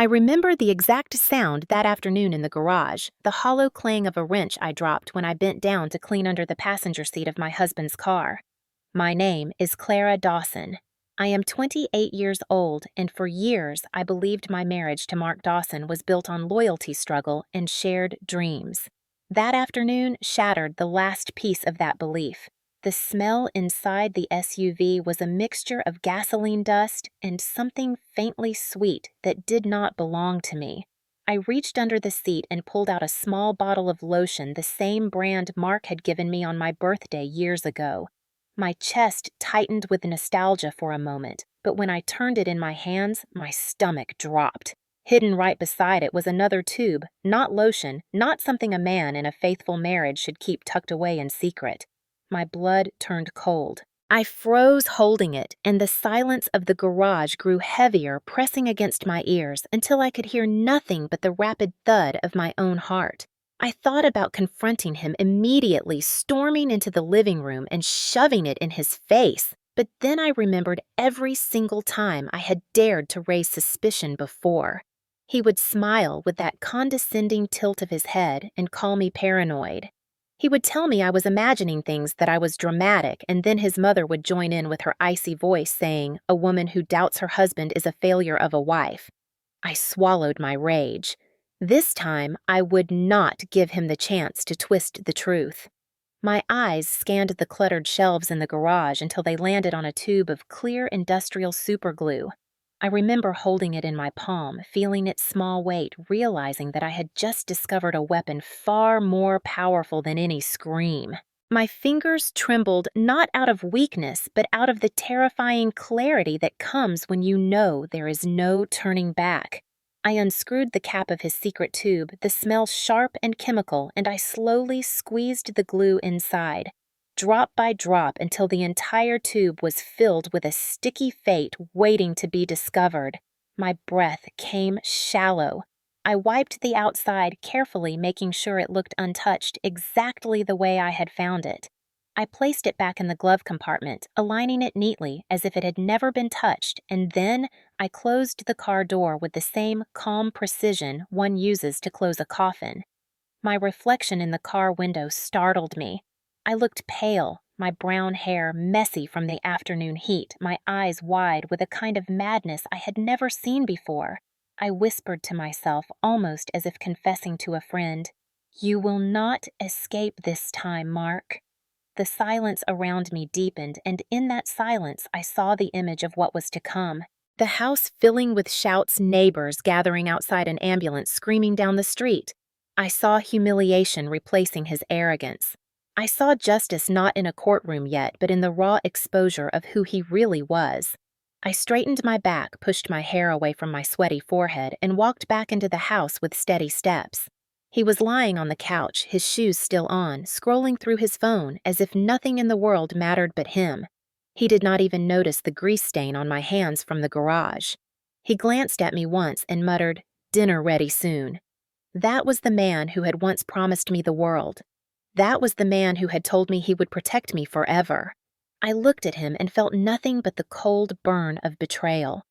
remember the exact sound that afternoon in the garage, the hollow clang of a wrench I dropped when I bent down to clean under the passenger seat of my husband's car. My name is Clara Dawson. I am 28 years old, and for years I believed my marriage to Mark Dawson was built on loyalty struggle and shared dreams. That afternoon shattered the last piece of that belief. The smell inside the SUV was a mixture of gasoline dust and something faintly sweet that did not belong to me. I reached under the seat and pulled out a small bottle of lotion, the same brand Mark had given me on my birthday years ago. My chest tightened with nostalgia for a moment, but when I turned it in my hands, my stomach dropped. Hidden right beside it was another tube, not lotion, not something a man in a faithful marriage should keep tucked away in secret. My blood turned cold. I froze holding it, and the silence of the garage grew heavier, pressing against my ears until I could hear nothing but the rapid thud of my own heart. I thought about confronting him immediately, storming into the living room and shoving it in his face, but then I remembered every single time I had dared to raise suspicion before. He would smile with that condescending tilt of his head and call me paranoid. He would tell me I was imagining things, that I was dramatic, and then his mother would join in with her icy voice saying, "A woman who doubts her husband is a failure of a wife." I swallowed my rage. This time, I would not give him the chance to twist the truth. My eyes scanned the cluttered shelves in the garage until they landed on a tube of clear industrial superglue. I remember holding it in my palm, feeling its small weight, realizing that I had just discovered a weapon far more powerful than any scream. My fingers trembled not out of weakness, but out of the terrifying clarity that comes when you know there is no turning back. I unscrewed the cap of his secret tube, the smell sharp and chemical, and I slowly squeezed the glue inside, drop by drop until the entire tube was filled with a sticky fate waiting to be discovered. My breath came shallow. I wiped the outside carefully, making sure it looked untouched exactly the way I had found it. I placed it back in the glove compartment, aligning it neatly as if it had never been touched, and then I closed the car door with the same calm precision one uses to close a coffin. My reflection in the car window startled me. I looked pale, my brown hair messy from the afternoon heat, my eyes wide with a kind of madness I had never seen before. I whispered to myself, almost as if confessing to a friend, "You will not escape this time, Mark." The silence around me deepened, and in that silence I saw the image of what was to come. The house filling with shouts, neighbors gathering outside an ambulance screaming down the street. I saw humiliation replacing his arrogance. I saw justice not in a courtroom yet, but in the raw exposure of who he really was. I straightened my back, pushed my hair away from my sweaty forehead, and walked back into the house with steady steps. He was lying on the couch, his shoes still on, scrolling through his phone as if nothing in the world mattered but him. He did not even notice the grease stain on my hands from the garage. He glanced at me once and muttered, "Dinner ready soon." That was the man who had once promised me the world. That was the man who had told me he would protect me forever. I looked at him and felt nothing but the cold burn of betrayal.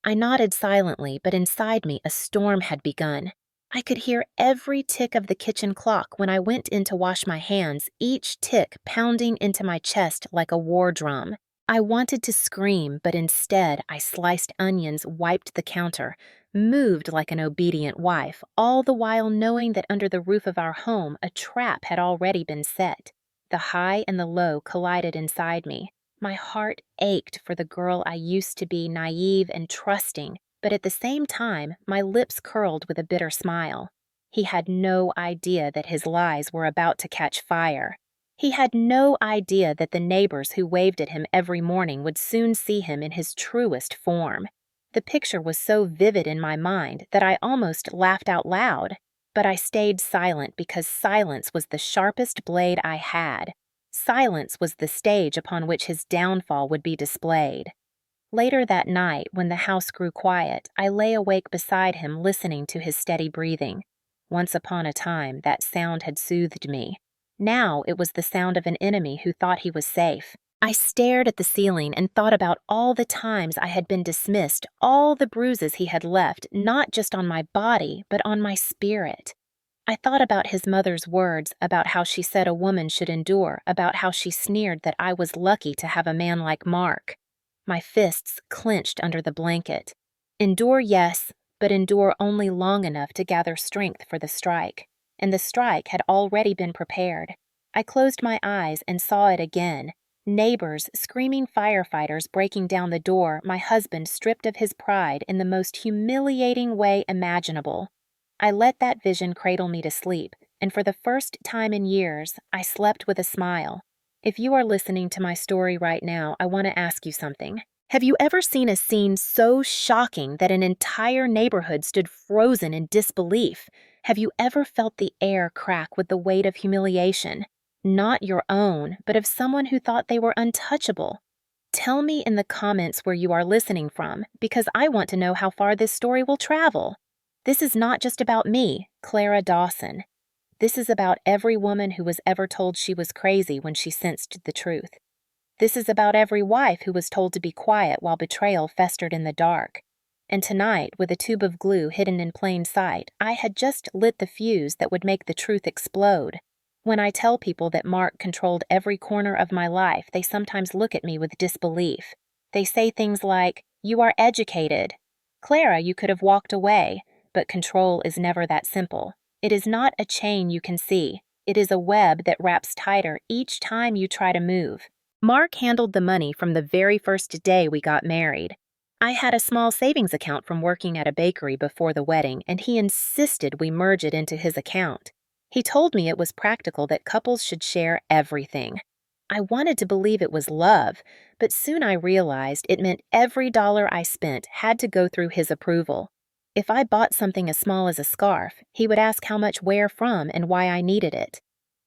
I nodded silently, but inside me a storm had begun. I could hear every tick of the kitchen clock when I went in to wash my hands, each tick pounding into my chest like a war drum. I wanted to scream, but instead I sliced onions, wiped the counter, moved like an obedient wife, all the while knowing that under the roof of our home a trap had already been set. The high and the low collided inside me. My heart ached for the girl I used to be, naive and trusting, but at the same time, my lips curled with a bitter smile. He had no idea that his lies were about to catch fire. He had no idea that the neighbors who waved at him every morning would soon see him in his truest form. The picture was so vivid in my mind that I almost laughed out loud, but I stayed silent because silence was the sharpest blade I had. Silence was the stage upon which his downfall would be displayed. Later that night, when the house grew quiet, I lay awake beside him listening to his steady breathing. Once upon a time, that sound had soothed me. Now it was the sound of an enemy who thought he was safe. I stared at the ceiling and thought about all the times I had been dismissed, all the bruises he had left, not just on my body, but on my spirit. I thought about his mother's words, about how she said a woman should endure, about how she sneered that I was lucky to have a man like Mark. My fists clenched under the blanket. Endure, yes, but endure only long enough to gather strength for the strike. And the strike had already been prepared. I closed my eyes and saw it again. Neighbors, screaming firefighters breaking down the door, my husband stripped of his pride in the most humiliating way imaginable. I let that vision cradle me to sleep, and for the first time in years, I slept with a smile. If you are listening to my story right now, I want to ask you something. Have you ever seen a scene so shocking that an entire neighborhood stood frozen in disbelief? Have you ever felt the air crack with the weight of humiliation? Not your own, but of someone who thought they were untouchable. Tell me in the comments where you are listening from, because I want to know how far this story will travel. This is not just about me, Clara Dawson. This is about every woman who was ever told she was crazy when she sensed the truth. This is about every wife who was told to be quiet while betrayal festered in the dark. And tonight, with a tube of glue hidden in plain sight, I had just lit the fuse that would make the truth explode. When I tell people that Mark controlled every corner of my life, they sometimes look at me with disbelief. They say things like, "You are educated. Clara, you could have walked away." But control is never that simple. It is not a chain you can see. It is a web that wraps tighter each time you try to move. Mark handled the money from the very first day we got married. I had a small savings account from working at a bakery before the wedding, and he insisted we merge it into his account. He told me it was practical that couples should share everything. I wanted to believe it was love, but soon I realized it meant every dollar I spent had to go through his approval. If I bought something as small as a scarf, he would ask how much where from and why I needed it.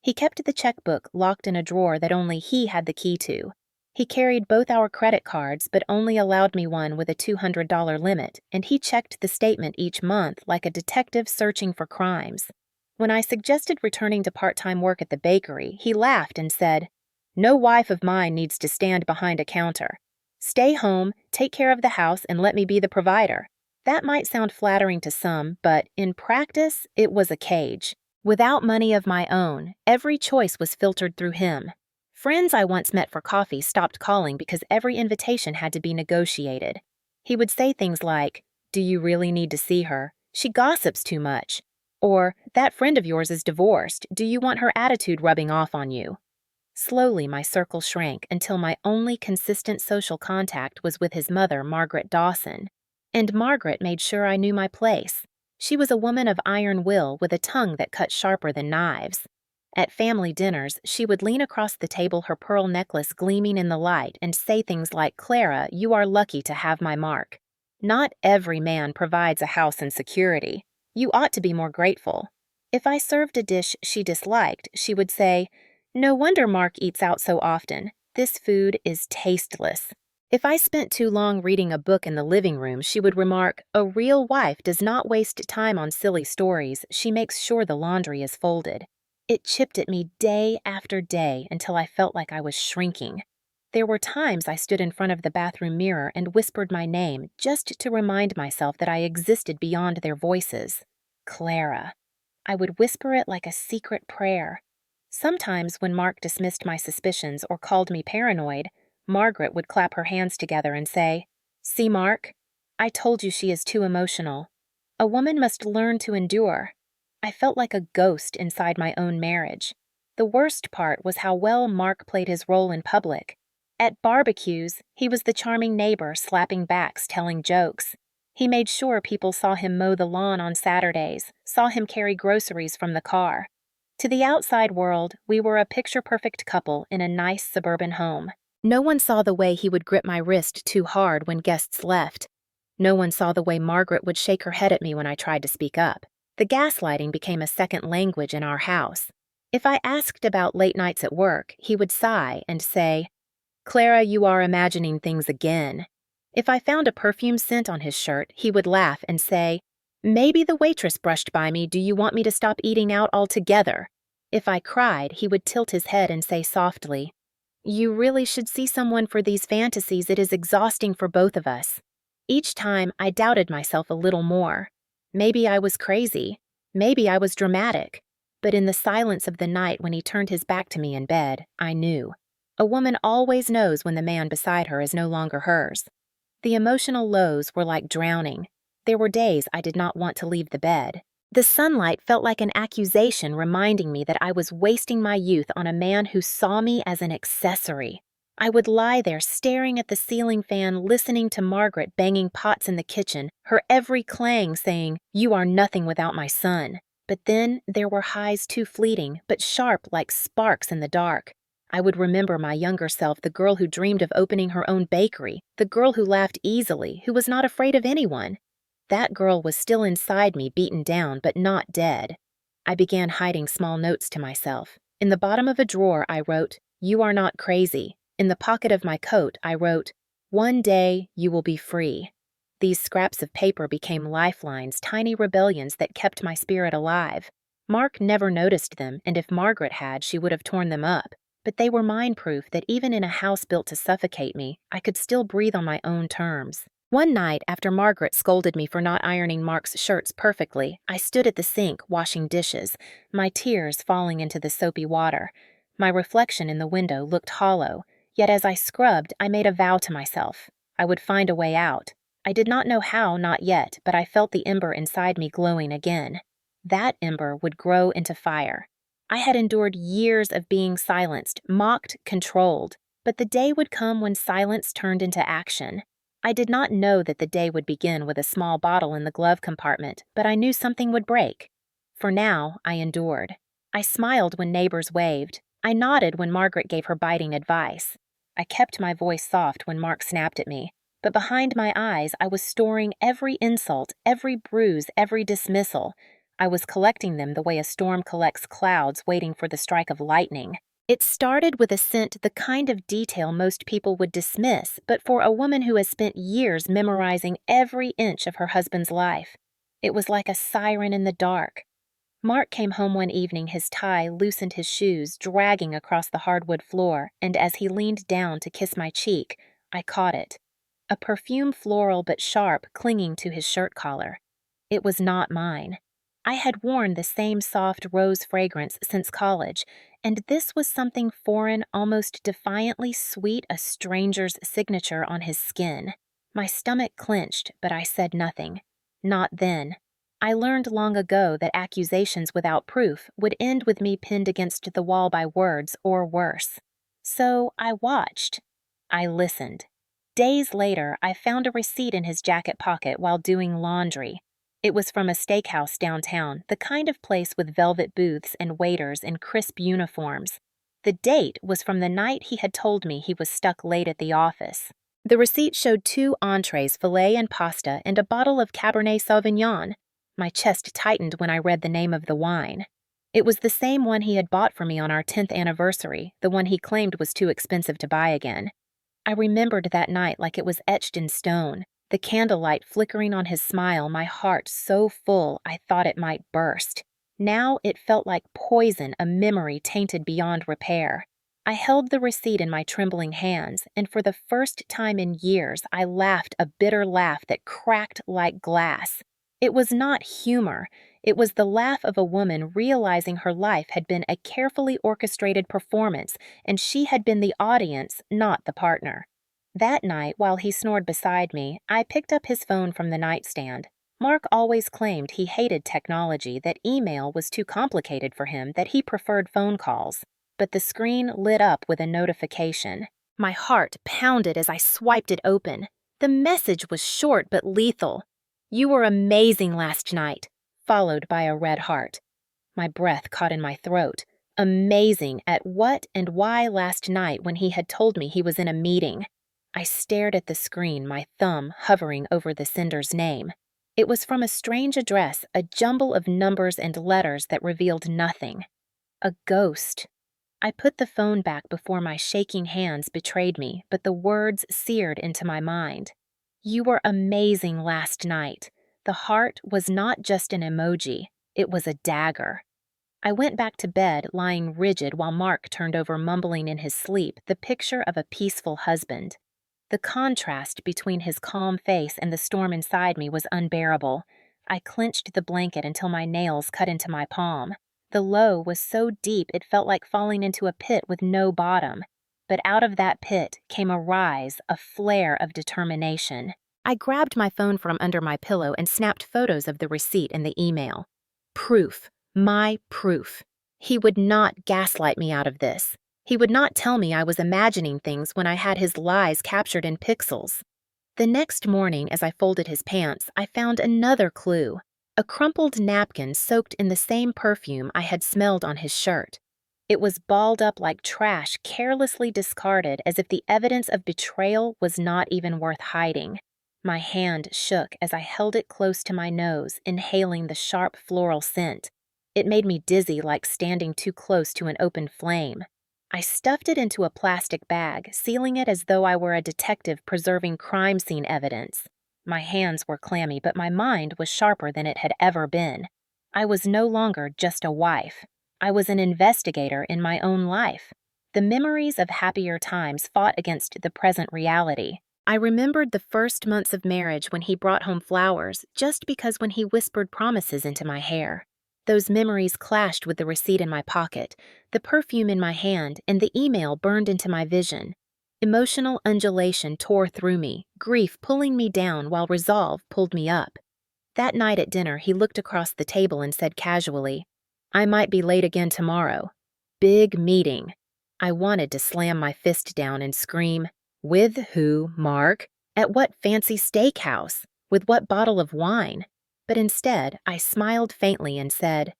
He kept the checkbook locked in a drawer that only he had the key to. He carried both our credit cards but only allowed me one with a $200 limit, and he checked the statement each month like a detective searching for crimes. When I suggested returning to part-time work at the bakery, he laughed and said, "No wife of mine needs to stand behind a counter. Stay home, take care of the house, and let me be the provider." That might sound flattering to some, but in practice, it was a cage. Without money of my own, every choice was filtered through him. Friends I once met for coffee stopped calling because every invitation had to be negotiated. He would say things like, "Do you really need to see her? She gossips too much." Or, "That friend of yours is divorced. Do you want her attitude rubbing off on you?" Slowly, my circle shrank until my only consistent social contact was with his mother, Margaret Dawson. And Margaret made sure I knew my place. She was a woman of iron will with a tongue that cut sharper than knives. At family dinners, she would lean across the table, her pearl necklace gleaming in the light, and say things like, "Clara, you are lucky to have my Mark. Not every man provides a house and security. You ought to be more grateful." If I served a dish she disliked, she would say, "No wonder Mark eats out so often. This food is tasteless." If I spent too long reading a book in the living room, she would remark, "A real wife does not waste time on silly stories. She makes sure the laundry is folded." It chipped at me day after day until I felt like I was shrinking. There were times I stood in front of the bathroom mirror and whispered my name just to remind myself that I existed beyond their voices. Clara. I would whisper it like a secret prayer. Sometimes when Mark dismissed my suspicions or called me paranoid, Margaret would clap her hands together and say, "See, Mark? I told you she is too emotional. A woman must learn to endure." I felt like a ghost inside my own marriage. The worst part was how well Mark played his role in public. At barbecues, he was the charming neighbor slapping backs, telling jokes. He made sure people saw him mow the lawn on Saturdays, saw him carry groceries from the car. To the outside world, we were a picture-perfect couple in a nice suburban home. No one saw the way he would grip my wrist too hard when guests left. No one saw the way Margaret would shake her head at me when I tried to speak up. The gaslighting became a second language in our house. If I asked about late nights at work, he would sigh and say, "Clara, you are imagining things again." If I found a perfume scent on his shirt, he would laugh and say, "Maybe the waitress brushed by me. Do you want me to stop eating out altogether?" If I cried, he would tilt his head and say softly, You really should see someone for these fantasies. It is exhausting for both of us. Each time, I doubted myself a little more. Maybe I was crazy. Maybe I was dramatic. But in the silence of the night when he turned his back to me in bed, I knew. A woman always knows when the man beside her is no longer hers. The emotional lows were like drowning. There were days I did not want to leave the bed. The sunlight felt like an accusation reminding me that I was wasting my youth on a man who saw me as an accessory. I would lie there staring at the ceiling fan, listening to Margaret banging pots in the kitchen, her every clang saying, "You are nothing without my son." But then there were highs too fleeting, but sharp like sparks in the dark. I would remember my younger self, the girl who dreamed of opening her own bakery, the girl who laughed easily, who was not afraid of anyone. That girl was still inside me, beaten down, but not dead. I began hiding small notes to myself. In the bottom of a drawer, I wrote, "You are not crazy." In the pocket of my coat, I wrote, "One day you will be free." These scraps of paper became lifelines, tiny rebellions that kept my spirit alive. Mark never noticed them, and if Margaret had, she would have torn them up. But they were mine proof that even in a house built to suffocate me, I could still breathe on my own terms. One night, after Margaret scolded me for not ironing Mark's shirts perfectly, I stood at the sink washing dishes, my tears falling into the soapy water. My reflection in the window looked hollow, yet as I scrubbed, I made a vow to myself. I would find a way out. I did not know how, not yet, but I felt the ember inside me glowing again. That ember would grow into fire. I had endured years of being silenced, mocked, controlled, but the day would come when silence turned into action. I did not know that the day would begin with a small bottle in the glove compartment, but I knew something would break. For now, I endured. I smiled when neighbors waved. I nodded when Margaret gave her biting advice. I kept my voice soft when Mark snapped at me, but behind my eyes I was storing every insult, every bruise, every dismissal. I was collecting them the way a storm collects clouds waiting for the strike of lightning. It started with a scent, the kind of detail most people would dismiss, but for a woman who has spent years memorizing every inch of her husband's life, it was like a siren in the dark. Mark came home one evening, his tie loosened his shoes, dragging across the hardwood floor, and as he leaned down to kiss my cheek, I caught it. A perfume, floral but sharp, clinging to his shirt collar. It was not mine. I had worn the same soft rose fragrance since college, and this was something foreign, almost defiantly sweet, a stranger's signature on his skin. My stomach clenched, but I said nothing. Not then. I learned long ago that accusations without proof would end with me pinned against the wall by words or worse. So I watched. I listened. Days later, I found a receipt in his jacket pocket while doing laundry. It was from a steakhouse downtown, the kind of place with velvet booths and waiters in crisp uniforms. The date was from the night he had told me he was stuck late at the office. The receipt showed 2 entrees, filet and pasta, and a bottle of Cabernet Sauvignon. My chest tightened when I read the name of the wine. It was the same one he had bought for me on our 10th anniversary, the one he claimed was too expensive to buy again. I remembered that night like it was etched in stone. The candlelight flickering on his smile, my heart so full I thought it might burst. Now it felt like poison, a memory tainted beyond repair. I held the receipt in my trembling hands, and for the first time in years I laughed a bitter laugh that cracked like glass. It was not humor. It was the laugh of a woman realizing her life had been a carefully orchestrated performance, and she had been the audience, not the partner. That night, while he snored beside me, I picked up his phone from the nightstand. Mark always claimed he hated technology, that email was too complicated for him, that he preferred phone calls. But the screen lit up with a notification. My heart pounded as I swiped it open. The message was short but lethal. "You were amazing last night," followed by a red heart. My breath caught in my throat. Amazing at what and why last night when he had told me he was in a meeting? I stared at the screen, my thumb hovering over the sender's name. It was from a strange address, a jumble of numbers and letters that revealed nothing. A ghost. I put the phone back before my shaking hands betrayed me, but the words seared into my mind. "You were amazing last night." The heart was not just an emoji, it was a dagger. I went back to bed, lying rigid while Mark turned over, mumbling in his sleep, the picture of a peaceful husband. The contrast between his calm face and the storm inside me was unbearable. I clenched the blanket until my nails cut into my palm. The low was so deep it felt like falling into a pit with no bottom. But out of that pit came a rise, a flare of determination. I grabbed my phone from under my pillow and snapped photos of the receipt and the email. Proof. My proof. He would not gaslight me out of this. He would not tell me I was imagining things when I had his lies captured in pixels. The next morning, as I folded his pants, I found another clue. A crumpled napkin soaked in the same perfume I had smelled on his shirt. It was balled up like trash, carelessly discarded as if the evidence of betrayal was not even worth hiding. My hand shook as I held it close to my nose, inhaling the sharp floral scent. It made me dizzy, like standing too close to an open flame. I stuffed it into a plastic bag, sealing it as though I were a detective preserving crime scene evidence. My hands were clammy, but my mind was sharper than it had ever been. I was no longer just a wife. I was an investigator in my own life. The memories of happier times fought against the present reality. I remembered the first months of marriage when he brought home flowers just because when he whispered promises into my hair. Those memories clashed with the receipt in my pocket, the perfume in my hand, and the email burned into my vision. Emotional undulation tore through me, grief pulling me down while resolve pulled me up. That night at dinner, he looked across the table and said casually, "I might be late again tomorrow. Big meeting." I wanted to slam my fist down and scream, "With who, Mark? At what fancy steakhouse? With what bottle of wine?" But instead, I smiled faintly and said,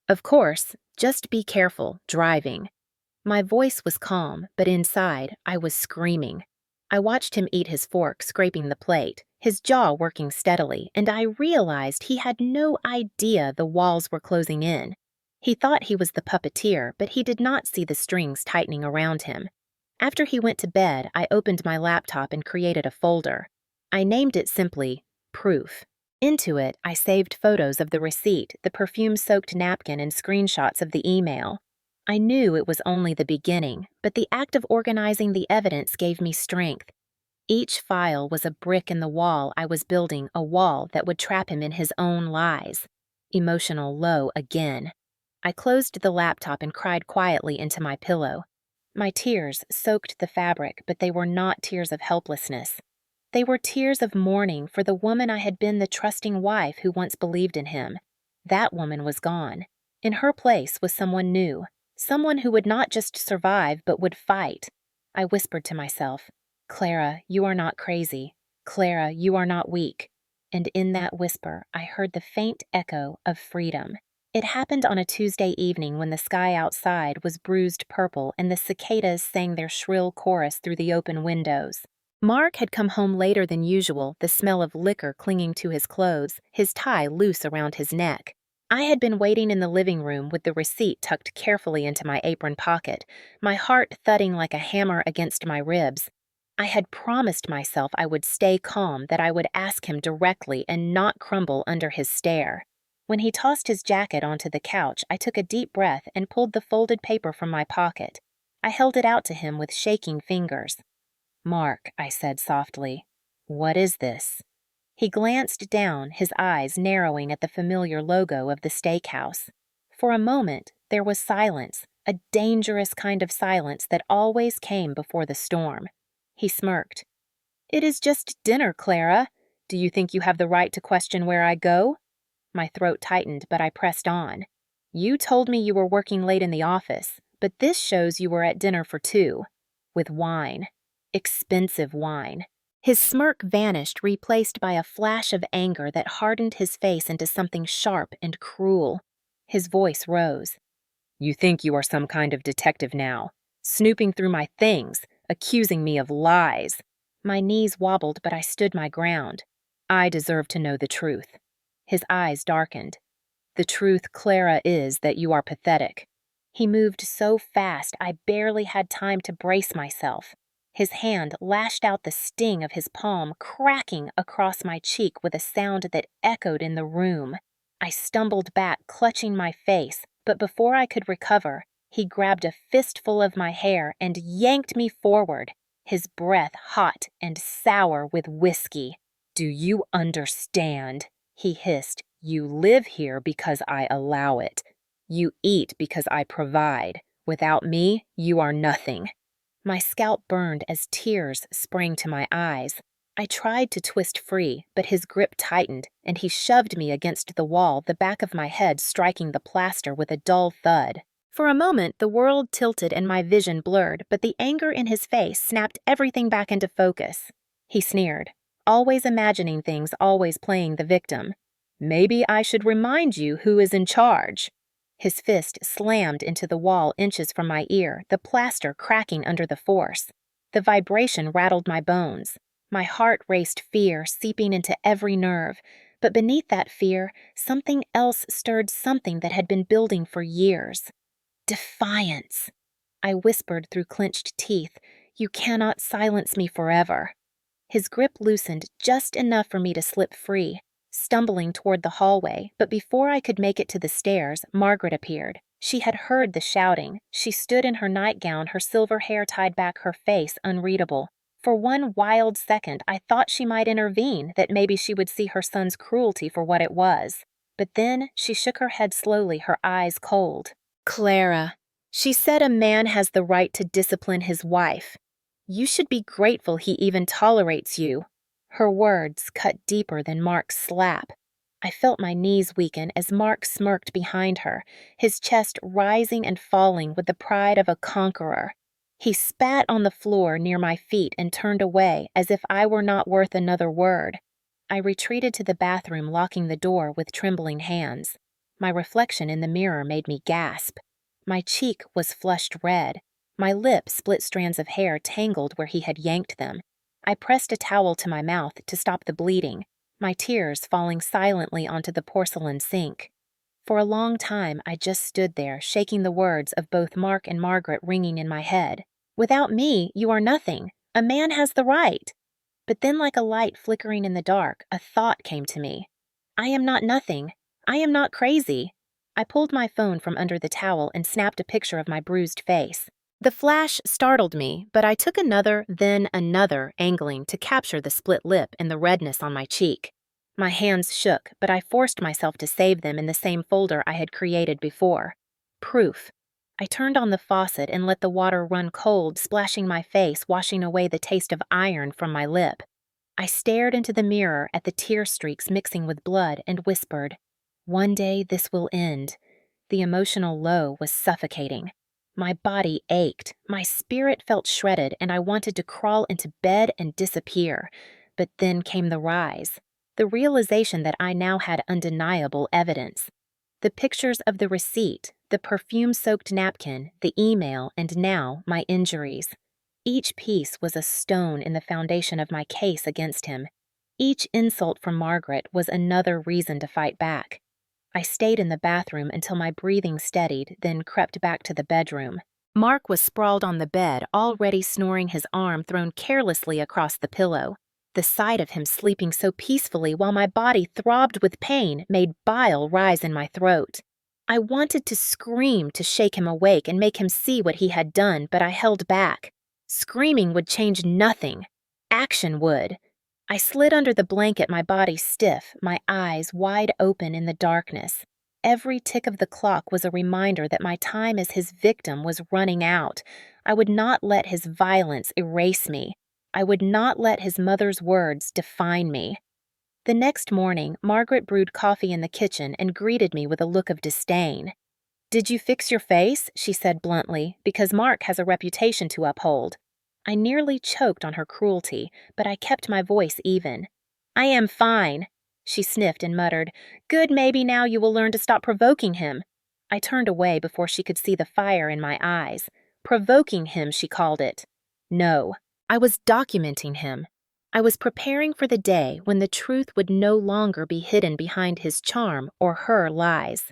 "Of course, just be careful, driving." My voice was calm, but inside, I was screaming. I watched him eat his fork, scraping the plate, his jaw working steadily, and I realized he had no idea the walls were closing in. He thought he was the puppeteer, but he did not see the strings tightening around him. After he went to bed, I opened my laptop and created a folder. I named it simply, Proof. Into it, I saved photos of the receipt, the perfume-soaked napkin, and screenshots of the email. I knew it was only the beginning, but the act of organizing the evidence gave me strength. Each file was a brick in the wall I was building, a wall that would trap him in his own lies. Emotional low again. I closed the laptop and cried quietly into my pillow. My tears soaked the fabric, but they were not tears of helplessness. They were tears of mourning for the woman I had been, the trusting wife who once believed in him. That woman was gone. In her place was someone new, someone who would not just survive but would fight. I whispered to myself, "Clara, you are not crazy. Clara, you are not weak." And in that whisper, I heard the faint echo of freedom. It happened on a Tuesday evening when the sky outside was bruised purple and the cicadas sang their shrill chorus through the open windows. Mark had come home later than usual, the smell of liquor clinging to his clothes, his tie loose around his neck. I had been waiting in the living room with the receipt tucked carefully into my apron pocket, my heart thudding like a hammer against my ribs. I had promised myself I would stay calm, that I would ask him directly and not crumble under his stare. When he tossed his jacket onto the couch, I took a deep breath and pulled the folded paper from my pocket. I held it out to him with shaking fingers. "Mark," I said softly, "what is this?" He glanced down, his eyes narrowing at the familiar logo of the steakhouse. For a moment, there was silence, a dangerous kind of silence that always came before the storm. He smirked. "It is just dinner, Clara. Do you think you have the right to question where I go?" My throat tightened, but I pressed on. "You told me you were working late in the office, but this shows you were at dinner for two. With wine. Expensive wine." His smirk vanished, replaced by a flash of anger that hardened his face into something sharp and cruel. His voice rose. "You think you are some kind of detective now, snooping through my things, accusing me of lies." My knees wobbled, but I stood my ground. "I deserve to know the truth." His eyes darkened. "The truth, Clara, is that you are pathetic." He moved so fast I barely had time to brace myself. His hand lashed out the sting of his palm, cracking across my cheek with a sound that echoed in the room. I stumbled back, clutching my face, but before I could recover, he grabbed a fistful of my hair and yanked me forward, his breath hot and sour with whiskey. "Do you understand?" he hissed. "You live here because I allow it. You eat because I provide. Without me, you are nothing." My scalp burned as tears sprang to my eyes. I tried to twist free, but his grip tightened, and he shoved me against the wall, the back of my head striking the plaster with a dull thud. For a moment, the world tilted and my vision blurred, but the anger in his face snapped everything back into focus. He sneered, always imagining things, always playing the victim. "Maybe I should remind you who is in charge." His fist slammed into the wall inches from my ear, the plaster cracking under the force. The vibration rattled my bones. My heart raced, fear seeping into every nerve, but beneath that fear, something else stirred, something that had been building for years. Defiance. I whispered through clenched teeth, "You cannot silence me forever." His grip loosened just enough for me to slip free, stumbling toward the hallway, but before I could make it to the stairs, Margaret appeared. She had heard the shouting. She stood in her nightgown, her silver hair tied back, her face unreadable. For one wild second, I thought she might intervene, that maybe she would see her son's cruelty for what it was. But then she shook her head slowly, her eyes cold. "Clara," she said, "a man has the right to discipline his wife. You should be grateful he even tolerates you." Her words cut deeper than Mark's slap. I felt my knees weaken as Mark smirked behind her, his chest rising and falling with the pride of a conqueror. He spat on the floor near my feet and turned away as if I were not worth another word. I retreated to the bathroom, locking the door with trembling hands. My reflection in the mirror made me gasp. My cheek was flushed red. My lip split strands of hair tangled where he had yanked them. I pressed a towel to my mouth to stop the bleeding, my tears falling silently onto the porcelain sink. For a long time, I just stood there, shaking the words of both Mark and Margaret ringing in my head. "Without me, you are nothing. A man has the right." But then, like a light flickering in the dark, a thought came to me. I am not nothing. I am not crazy. I pulled my phone from under the towel and snapped a picture of my bruised face. The flash startled me, but I took another, then another angling to capture the split lip and the redness on my cheek. My hands shook, but I forced myself to save them in the same folder I had created before. Proof. I turned on the faucet and let the water run cold, splashing my face, washing away the taste of iron from my lip. I stared into the mirror at the tear streaks mixing with blood and whispered, "One day this will end." The emotional low was suffocating. My body ached, my spirit felt shredded, and I wanted to crawl into bed and disappear. But then came the rise, the realization that I now had undeniable evidence. The pictures of the receipt, the perfume-soaked napkin, the email, and now my injuries. Each piece was a stone in the foundation of my case against him. Each insult from Margaret was another reason to fight back. I stayed in the bathroom until my breathing steadied, then crept back to the bedroom. Mark was sprawled on the bed, already snoring, his arm thrown carelessly across the pillow. The sight of him sleeping so peacefully while my body throbbed with pain made bile rise in my throat. I wanted to scream to shake him awake and make him see what he had done, but I held back. Screaming would change nothing. Action would. I slid under the blanket, my body stiff, my eyes wide open in the darkness. Every tick of the clock was a reminder that my time as his victim was running out. I would not let his violence erase me. I would not let his mother's words define me. The next morning, Margaret brewed coffee in the kitchen and greeted me with a look of disdain. "Did you fix your face?" she said bluntly, "because Mark has a reputation to uphold." I nearly choked on her cruelty, but I kept my voice even. "I am fine." She sniffed and muttered, "Good, maybe now you will learn to stop provoking him." I turned away before she could see the fire in my eyes. Provoking him, she called it. No, I was documenting him. I was preparing for the day when the truth would no longer be hidden behind his charm or her lies.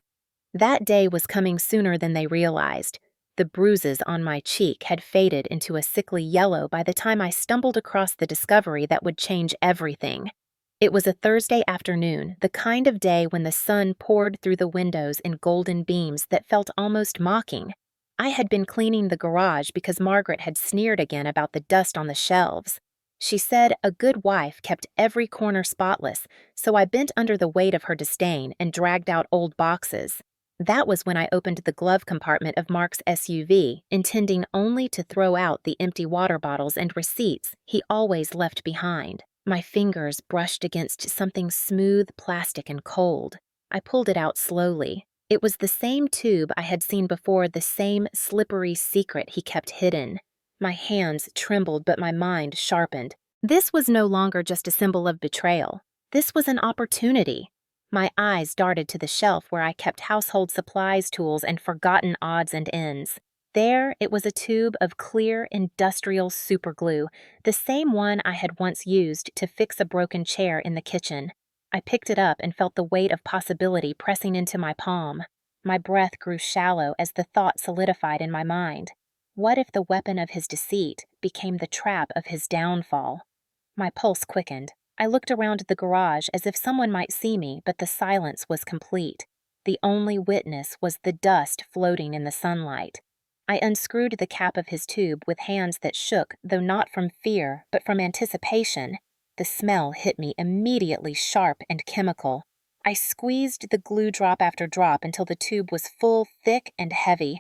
That day was coming sooner than they realized. The bruises on my cheek had faded into a sickly yellow by the time I stumbled across the discovery that would change everything. It was a Thursday afternoon, the kind of day when the sun poured through the windows in golden beams that felt almost mocking. I had been cleaning the garage because Margaret had sneered again about the dust on the shelves. She said a good wife kept every corner spotless, so I bent under the weight of her disdain and dragged out old boxes. That was when I opened the glove compartment of Mark's SUV, intending only to throw out the empty water bottles and receipts he always left behind. My fingers brushed against something smooth, plastic, and cold. I pulled it out slowly. It was the same tube I had seen before, the same slippery secret he kept hidden. My hands trembled, but my mind sharpened. This was no longer just a symbol of betrayal. This was an opportunity. My eyes darted to the shelf where I kept household supplies, tools, and forgotten odds and ends. There, it was a tube of clear industrial superglue, the same one I had once used to fix a broken chair in the kitchen. I picked it up and felt the weight of possibility pressing into my palm. My breath grew shallow as the thought solidified in my mind. What if the weapon of his deceit became the trap of his downfall? My pulse quickened. I looked around the garage as if someone might see me, but the silence was complete. The only witness was the dust floating in the sunlight. I unscrewed the cap of his tube with hands that shook, though not from fear, but from anticipation. The smell hit me immediately, sharp and chemical. I squeezed the glue drop after drop until the tube was full, thick, and heavy.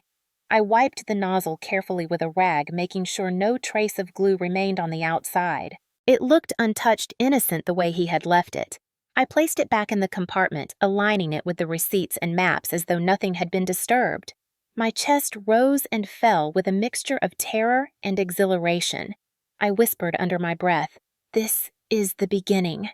I wiped the nozzle carefully with a rag, making sure no trace of glue remained on the outside. It looked untouched, innocent the way he had left it. I placed it back in the compartment, aligning it with the receipts and maps as though nothing had been disturbed. My chest rose and fell with a mixture of terror and exhilaration. I whispered under my breath, "This is the beginning."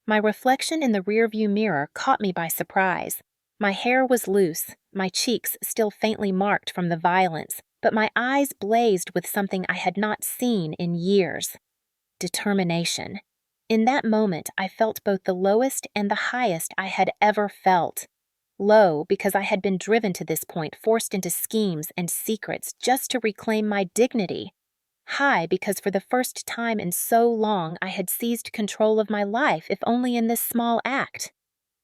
My reflection in the rearview mirror caught me by surprise. My hair was loose, my cheeks still faintly marked from the violence, but my eyes blazed with something I had not seen in years. Determination. In that moment, I felt both the lowest and the highest I had ever felt. Low because I had been driven to this point, forced into schemes and secrets just to reclaim my dignity. High because for the first time in so long I had seized control of my life, if only in this small act.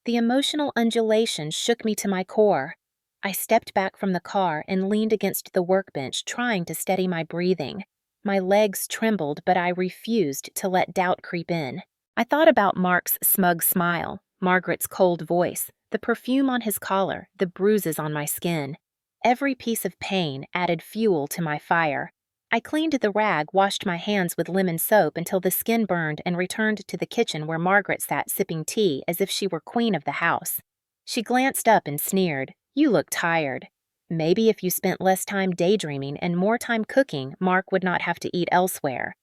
The emotional undulation shook me to my core. I stepped back from the car and leaned against the workbench, trying to steady my breathing. My legs trembled, but I refused to let doubt creep in. I thought about Mark's smug smile, Margaret's cold voice, the perfume on his collar, the bruises on my skin. Every piece of pain added fuel to my fire. I cleaned the rag, washed my hands with lemon soap until the skin burned, and returned to the kitchen where Margaret sat sipping tea as if she were queen of the house. She glanced up and sneered, "You look tired." Maybe if you spent less time daydreaming and more time cooking, Mark would not have to eat elsewhere.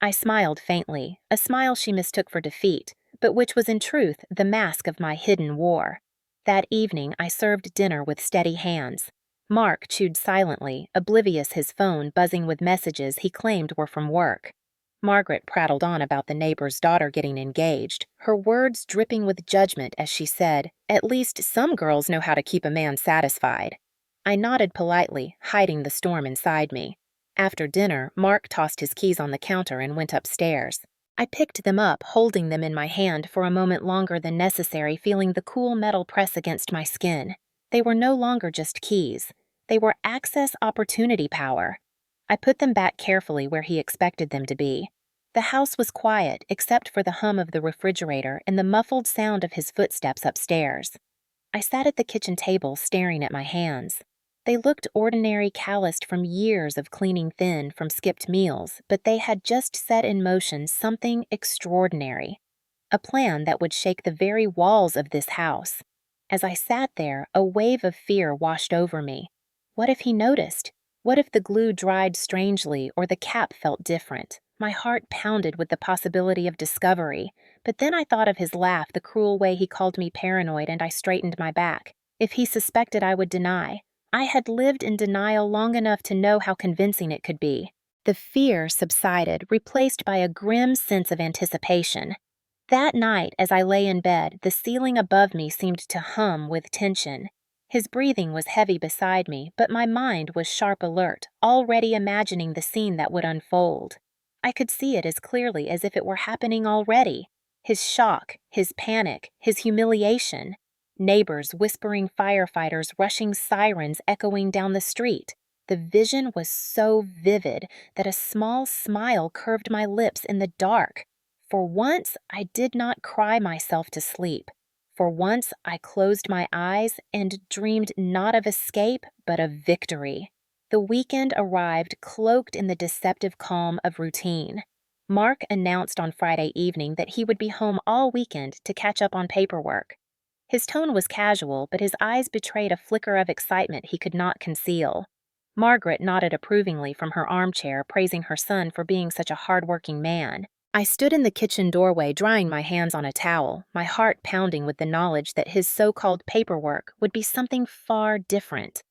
I smiled faintly, a smile she mistook for defeat, but which was in truth the mask of my hidden war. That evening I served dinner with steady hands. Mark chewed silently, oblivious, his phone buzzing with messages he claimed were from work. Margaret prattled on about the neighbor's daughter getting engaged, her words dripping with judgment as she said, "At least some girls know how to keep a man satisfied." I nodded politely, hiding the storm inside me. After dinner, Mark tossed his keys on the counter and went upstairs. I picked them up, holding them in my hand for a moment longer than necessary, feeling the cool metal press against my skin. They were no longer just keys. They were access opportunity power. I put them back carefully where he expected them to be. The house was quiet, except for the hum of the refrigerator and the muffled sound of his footsteps upstairs. I sat at the kitchen table, staring at my hands. They looked ordinary, calloused from years of cleaning thin from skipped meals, but they had just set in motion something extraordinary. A plan that would shake the very walls of this house. As I sat there, a wave of fear washed over me. What if he noticed? What if the glue dried strangely or the cap felt different? My heart pounded with the possibility of discovery, but then I thought of his laugh, the cruel way he called me paranoid, and I straightened my back. If he suspected, I would deny. I had lived in denial long enough to know how convincing it could be. The fear subsided, replaced by a grim sense of anticipation. That night, as I lay in bed, the ceiling above me seemed to hum with tension. His breathing was heavy beside me, but my mind was sharp alert, already imagining the scene that would unfold. I could see it as clearly as if it were happening already. His shock, his panic, his humiliation. Neighbors whispering, firefighters rushing, sirens echoing down the street. The vision was so vivid that a small smile curved my lips in the dark. For once, I did not cry myself to sleep. For once, I closed my eyes and dreamed not of escape, but of victory. The weekend arrived cloaked in the deceptive calm of routine. Mark announced on Friday evening that he would be home all weekend to catch up on paperwork. His tone was casual, but his eyes betrayed a flicker of excitement he could not conceal. Margaret nodded approvingly from her armchair, praising her son for being such a hard-working man. I stood in the kitchen doorway drying my hands on a towel, my heart pounding with the knowledge that his so-called paperwork would be something far different.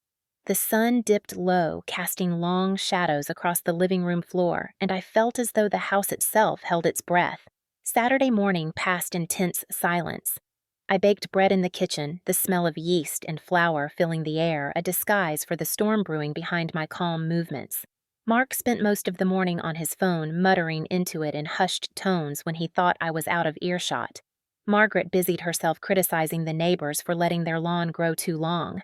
The sun dipped low, casting long shadows across the living room floor, and I felt as though the house itself held its breath. Saturday morning passed in tense silence. I baked bread in the kitchen, the smell of yeast and flour filling the air, a disguise for the storm brewing behind my calm movements. Mark spent most of the morning on his phone, muttering into it in hushed tones when he thought I was out of earshot. Margaret busied herself criticizing the neighbors for letting their lawn grow too long.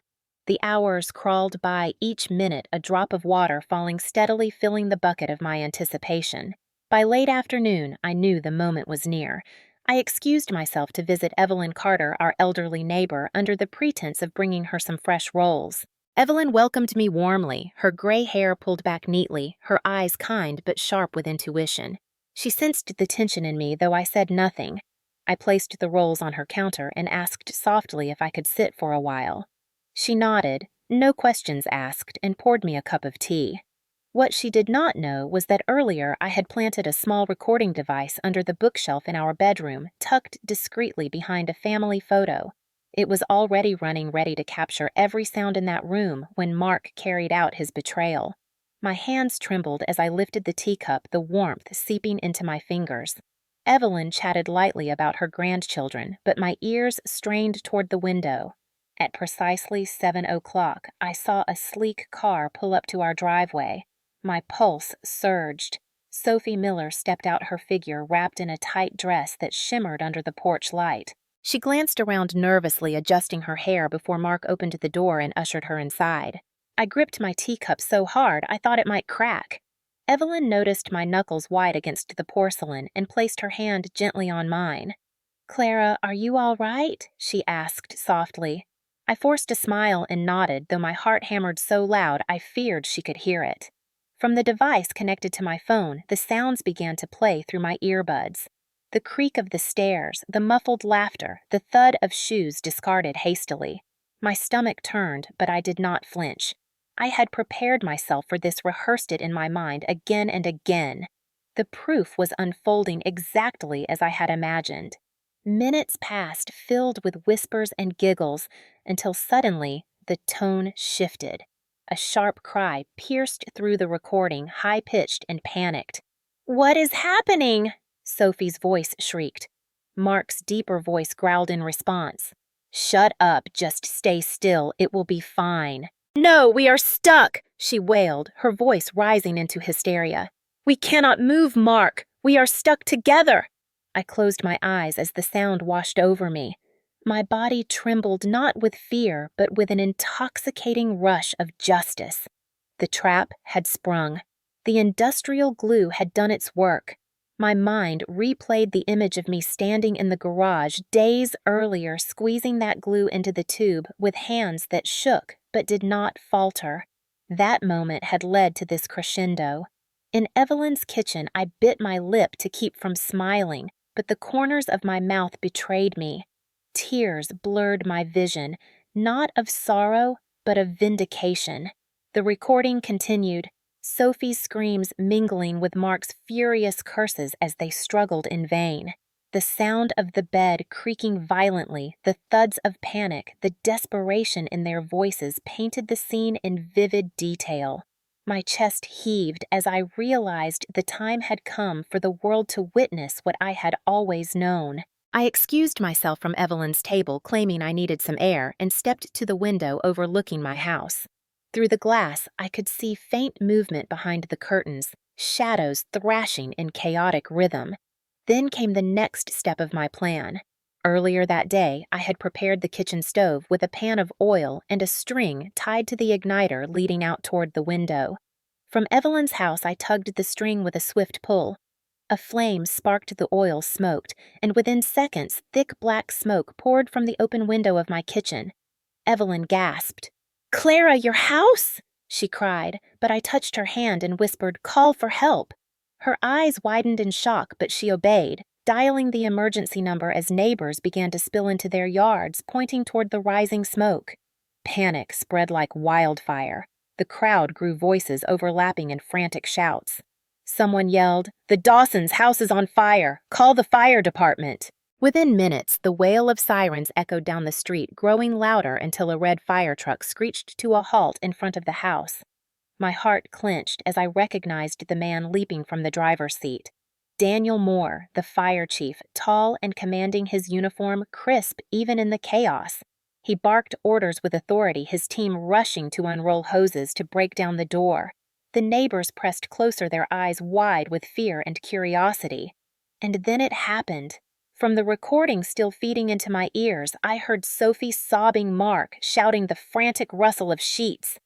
The hours crawled by, each minute a drop of water falling steadily, filling the bucket of my anticipation. By late afternoon, I knew the moment was near. I excused myself to visit Evelyn Carter, our elderly neighbor, under the pretense of bringing her some fresh rolls. Evelyn welcomed me warmly, her gray hair pulled back neatly, her eyes kind but sharp with intuition. She sensed the tension in me, though I said nothing. I placed the rolls on her counter and asked softly if I could sit for a while. She nodded, no questions asked, and poured me a cup of tea. What she did not know was that earlier I had planted a small recording device under the bookshelf in our bedroom, tucked discreetly behind a family photo. It was already running, ready to capture every sound in that room when Mark carried out his betrayal. My hands trembled as I lifted the teacup, the warmth seeping into my fingers. Evelyn chatted lightly about her grandchildren, but my ears strained toward the window. At precisely 7:00, I saw a sleek car pull up to our driveway. My pulse surged. Sophie Miller stepped out, her figure wrapped in a tight dress that shimmered under the porch light. She glanced around nervously, adjusting her hair before Mark opened the door and ushered her inside. I gripped my teacup so hard I thought it might crack. Evelyn noticed my knuckles white against the porcelain and placed her hand gently on mine. "Clara, are you all right?" she asked softly. I forced a smile and nodded, though my heart hammered so loud I feared she could hear it. From the device connected to my phone, the sounds began to play through my earbuds. The creak of the stairs, the muffled laughter, the thud of shoes discarded hastily. My stomach turned, but I did not flinch. I had prepared myself for this, rehearsed it in my mind again and again. The proof was unfolding exactly as I had imagined. Minutes passed, filled with whispers and giggles, until suddenly the tone shifted. A sharp cry pierced through the recording, high-pitched and panicked. "What is happening?" Sophie's voice shrieked. Mark's deeper voice growled in response. "Shut up, just stay still, it will be fine." "No, we are stuck," she wailed, her voice rising into hysteria. "We cannot move, Mark. We are stuck together." I closed my eyes as the sound washed over me. My body trembled not with fear, but with an intoxicating rush of justice. The trap had sprung. The industrial glue had done its work. My mind replayed the image of me standing in the garage days earlier, squeezing that glue into the tube with hands that shook but did not falter. That moment had led to this crescendo. In Evelyn's kitchen, I bit my lip to keep from smiling, but the corners of my mouth betrayed me. Tears blurred my vision, not of sorrow, but of vindication. The recording continued, Sophie's screams mingling with Mark's furious curses as they struggled in vain. The sound of the bed creaking violently, the thuds of panic, the desperation in their voices painted the scene in vivid detail. My chest heaved as I realized the time had come for the world to witness what I had always known. I excused myself from Evelyn's table, claiming I needed some air, and stepped to the window overlooking my house. Through the glass, I could see faint movement behind the curtains, shadows thrashing in chaotic rhythm. Then came the next step of my plan. Earlier that day, I had prepared the kitchen stove with a pan of oil and a string tied to the igniter leading out toward the window. From Evelyn's house, I tugged the string with a swift pull. A flame sparked the oil smoked, and within seconds, thick black smoke poured from the open window of my kitchen. Evelyn gasped. "Clara, your house!" she cried, but I touched her hand and whispered, "Call for help." Her eyes widened in shock, but she obeyed, dialing the emergency number as neighbors began to spill into their yards, pointing toward the rising smoke. Panic spread like wildfire. The crowd grew voices overlapping in frantic shouts. Someone yelled, "The Dawsons' house is on fire! Call the fire department!" Within minutes, the wail of sirens echoed down the street, growing louder until a red fire truck screeched to a halt in front of the house. My heart clenched as I recognized the man leaping from the driver's seat. Daniel Moore, the fire chief, tall and commanding, his uniform crisp even in the chaos. He barked orders with authority, his team rushing to unroll hoses to break down the door. The neighbors pressed closer, their eyes wide with fear and curiosity. And then it happened. From the recording still feeding into my ears, I heard Sophie sobbing Mark, shouting the frantic rustle of sheets.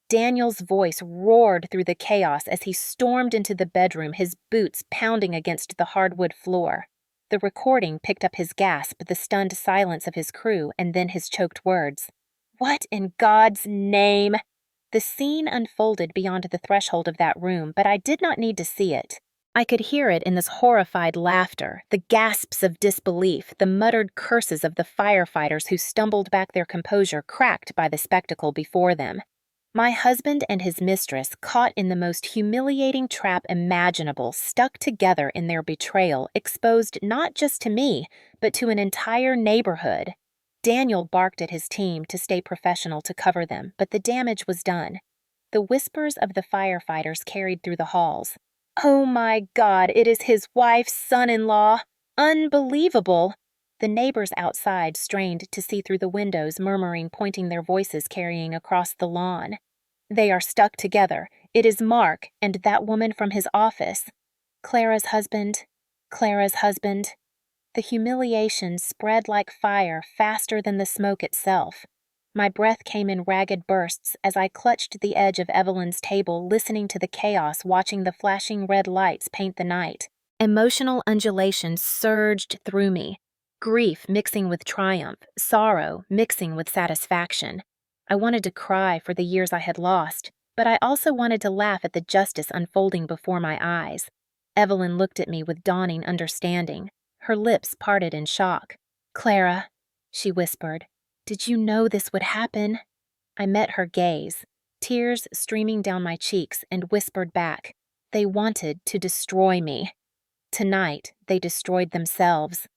Daniel's voice roared through the chaos as he stormed into the bedroom, his boots pounding against the hardwood floor. The recording picked up his gasp, the stunned silence of his crew, and then his choked words. "What in God's name?" The scene unfolded beyond the threshold of that room, but I did not need to see it. I could hear it in this horrified laughter, the gasps of disbelief, the muttered curses of the firefighters who stumbled back, their composure cracked by the spectacle before them. My husband and his mistress, caught in the most humiliating trap imaginable, stuck together in their betrayal, exposed not just to me, but to an entire neighborhood. Daniel barked at his team to stay professional to cover them, but the damage was done. The whispers of the firefighters carried through the halls. "Oh my God, it is his wife's son-in-law! Unbelievable!" The neighbors outside strained to see through the windows, murmuring, pointing their voices carrying across the lawn. "They are stuck together. It is Mark and that woman from his office. Clara's husband. Clara's husband." The humiliation spread like fire, faster than the smoke itself. My breath came in ragged bursts as I clutched the edge of Evelyn's table, listening to the chaos, watching the flashing red lights paint the night. Emotional undulations surged through me. Grief mixing with triumph, sorrow mixing with satisfaction. I wanted to cry for the years I had lost, but I also wanted to laugh at the justice unfolding before my eyes. Evelyn looked at me with dawning understanding. Her lips parted in shock. "Clara," she whispered, "did you know this would happen?" I met her gaze, tears streaming down my cheeks, and whispered back, "They wanted to destroy me." Tonight, they destroyed themselves.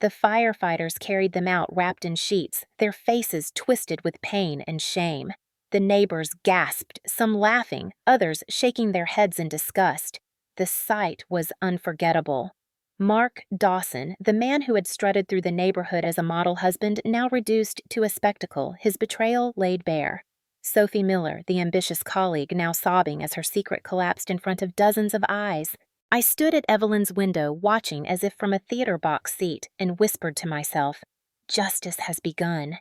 The firefighters carried them out wrapped in sheets, their faces twisted with pain and shame. The neighbors gasped, some laughing, others shaking their heads in disgust. The sight was unforgettable. Mark Dawson, the man who had strutted through the neighborhood as a model husband, now reduced to a spectacle, his betrayal laid bare. Sophie Miller, the ambitious colleague, now sobbing as her secret collapsed in front of dozens of eyes. I stood at Evelyn's window, watching as if from a theater box seat, and whispered to myself, "Justice has begun."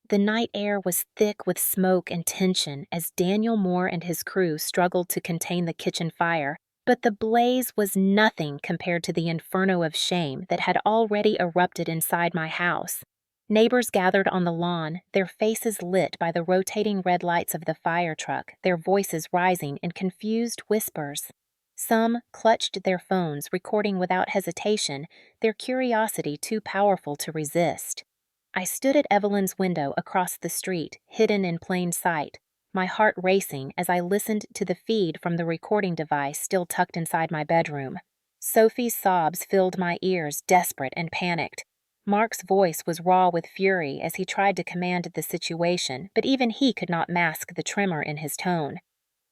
The night air was thick with smoke and tension as Daniel Moore and his crew struggled to contain the kitchen fire, but the blaze was nothing compared to the inferno of shame that had already erupted inside my house. Neighbors gathered on the lawn, their faces lit by the rotating red lights of the fire truck, their voices rising in confused whispers. Some clutched their phones, recording without hesitation, their curiosity too powerful to resist. I stood at Evelyn's window across the street, hidden in plain sight, my heart racing as I listened to the feed from the recording device still tucked inside my bedroom. Sophie's sobs filled my ears, desperate and panicked. Mark's voice was raw with fury as he tried to command the situation, but even he could not mask the tremor in his tone.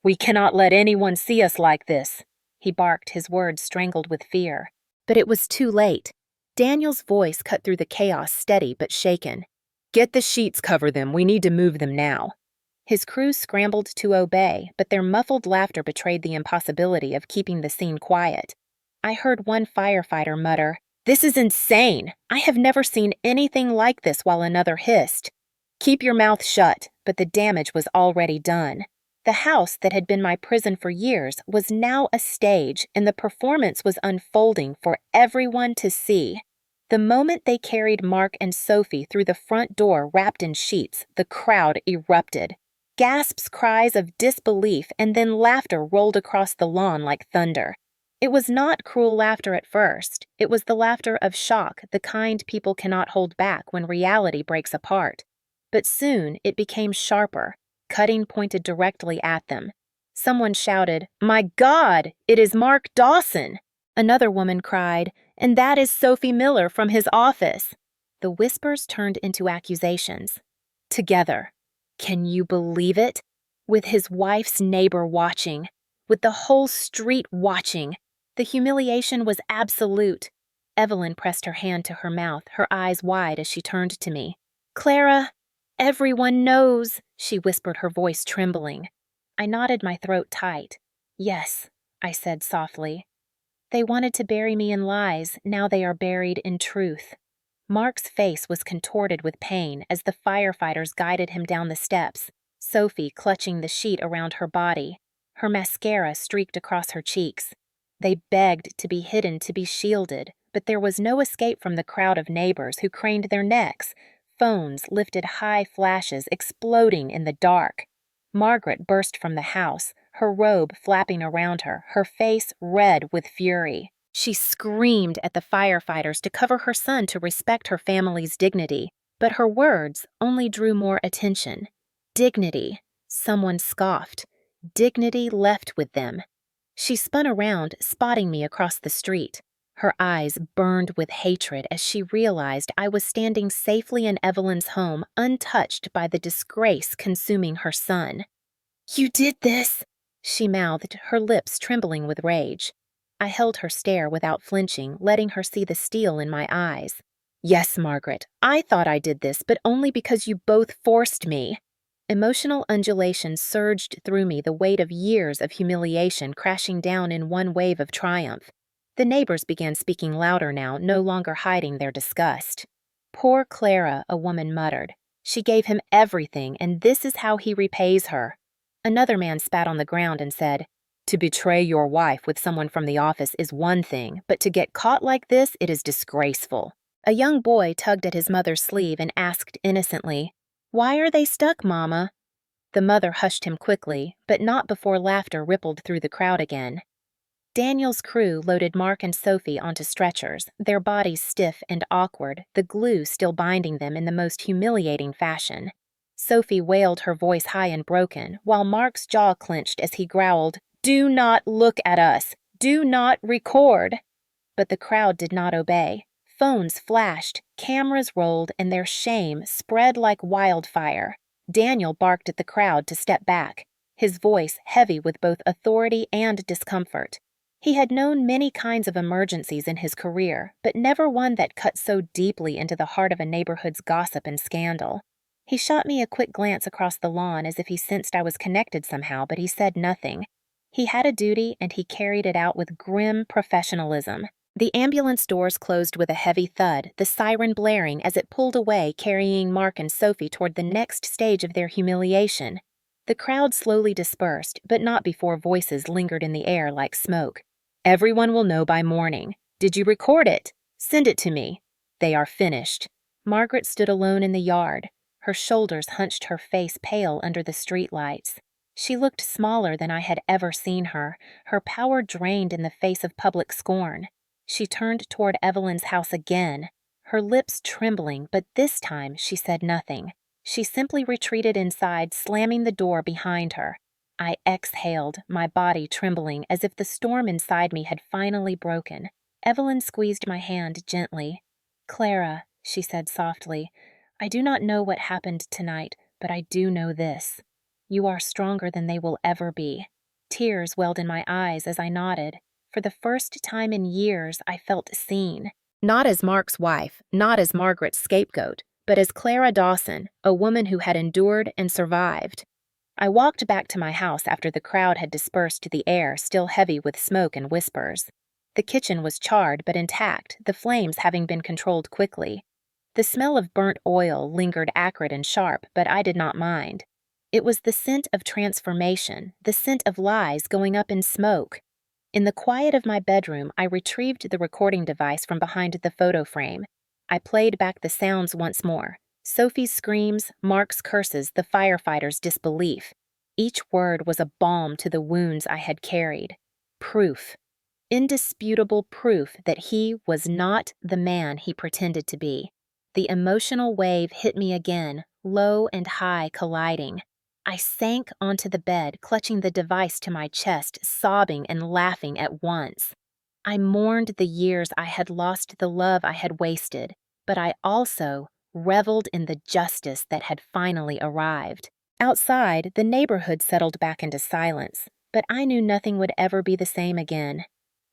"We cannot let anyone see us like this," he barked, his words strangled with fear. But it was too late. Daniel's voice cut through the chaos, steady but shaken. "Get the sheets, cover them. We need to move them now." His crew scrambled to obey, but their muffled laughter betrayed the impossibility of keeping the scene quiet. I heard one firefighter mutter, "This is insane! I have never seen anything like this," while another hissed, "Keep your mouth shut," but the damage was already done. The house that had been my prison for years was now a stage, and the performance was unfolding for everyone to see. The moment they carried Mark and Sophie through the front door wrapped in sheets, the crowd erupted. Gasps, cries of disbelief, and then laughter rolled across the lawn like thunder. It was not cruel laughter at first. It was the laughter of shock, the kind people cannot hold back when reality breaks apart. But soon it became sharper, cutting pointed directly at them. Someone shouted, "My God, it is Mark Dawson!" Another woman cried, "And that is Sophie Miller from his office." The whispers turned into accusations. Together. Can you believe it? With his wife's neighbor watching. With the whole street watching. The humiliation was absolute. Evelyn pressed her hand to her mouth, her eyes wide as she turned to me. "Clara, everyone knows," she whispered, her voice trembling. I knotted my throat tight. "Yes," I said softly. "They wanted to bury me in lies, now they are buried in truth." Mark's face was contorted with pain as the firefighters guided him down the steps, Sophie clutching the sheet around her body. Her mascara streaked across her cheeks. They begged to be hidden, to be shielded, but there was no escape from the crowd of neighbors who craned their necks. Phones lifted high flashes, exploding in the dark. Margaret burst from the house, her robe flapping around her, her face red with fury. She screamed at the firefighters to cover her son, to respect her family's dignity, but her words only drew more attention. Dignity, someone scoffed. Dignity left with them. She spun around, spotting me across the street. Her eyes burned with hatred as she realized I was standing safely in Evelyn's home, untouched by the disgrace consuming her son. "You did this," she mouthed, her lips trembling with rage. I held her stare without flinching, letting her see the steel in my eyes. "Yes, Margaret, I thought I did this, but only because you both forced me." Emotional undulations surged through me, the weight of years of humiliation crashing down in one wave of triumph. The neighbors began speaking louder now, no longer hiding their disgust. "Poor Clara," a woman muttered. "She gave him everything, and this is how he repays her." Another man spat on the ground and said, "To betray your wife with someone from the office is one thing, but to get caught like this, it is disgraceful." A young boy tugged at his mother's sleeve and asked innocently, "Why are they stuck, Mama?" The mother hushed him quickly, but not before laughter rippled through the crowd again. Daniel's crew loaded Mark and Sophie onto stretchers, their bodies stiff and awkward, the glue still binding them in the most humiliating fashion. Sophie wailed, her voice high and broken, while Mark's jaw clenched as he growled, "Do not look at us! Do not record!" But the crowd did not obey. Phones flashed, cameras rolled, and their shame spread like wildfire. Daniel barked at the crowd to step back, his voice heavy with both authority and discomfort. He had known many kinds of emergencies in his career, but never one that cut so deeply into the heart of a neighborhood's gossip and scandal. He shot me a quick glance across the lawn as if he sensed I was connected somehow, but he said nothing. He had a duty, and he carried it out with grim professionalism. The ambulance doors closed with a heavy thud, the siren blaring as it pulled away, carrying Mark and Sophie toward the next stage of their humiliation. The crowd slowly dispersed, but not before voices lingered in the air like smoke. "Everyone will know by morning. Did you record it? Send it to me. They are finished." Margaret stood alone in the yard. Her shoulders hunched, her face pale under the streetlights. She looked smaller than I had ever seen her, her power drained in the face of public scorn. She turned toward Evelyn's house again, her lips trembling, but this time she said nothing. She simply retreated inside, slamming the door behind her. I exhaled, my body trembling as if the storm inside me had finally broken. Evelyn squeezed my hand gently. "Clara," she said softly, "I do not know what happened tonight, but I do know this. You are stronger than they will ever be." Tears welled in my eyes as I nodded. For the first time in years, I felt seen. Not as Mark's wife, not as Margaret's scapegoat, but as Clara Dawson, a woman who had endured and survived. I walked back to my house after the crowd had dispersed, the air still heavy with smoke and whispers. The kitchen was charred but intact, the flames having been controlled quickly. The smell of burnt oil lingered acrid and sharp, but I did not mind. It was the scent of transformation, the scent of lies going up in smoke. In the quiet of my bedroom, I retrieved the recording device from behind the photo frame. I played back the sounds once more. Sophie's screams, Mark's curses, the firefighter's disbelief. Each word was a balm to the wounds I had carried. Proof. Indisputable proof that he was not the man he pretended to be. The emotional wave hit me again, low and high colliding. I sank onto the bed, clutching the device to my chest, sobbing and laughing at once. I mourned the years I had lost, the love I had wasted, but I also reveled in the justice that had finally arrived. Outside, the neighborhood settled back into silence, but I knew nothing would ever be the same again.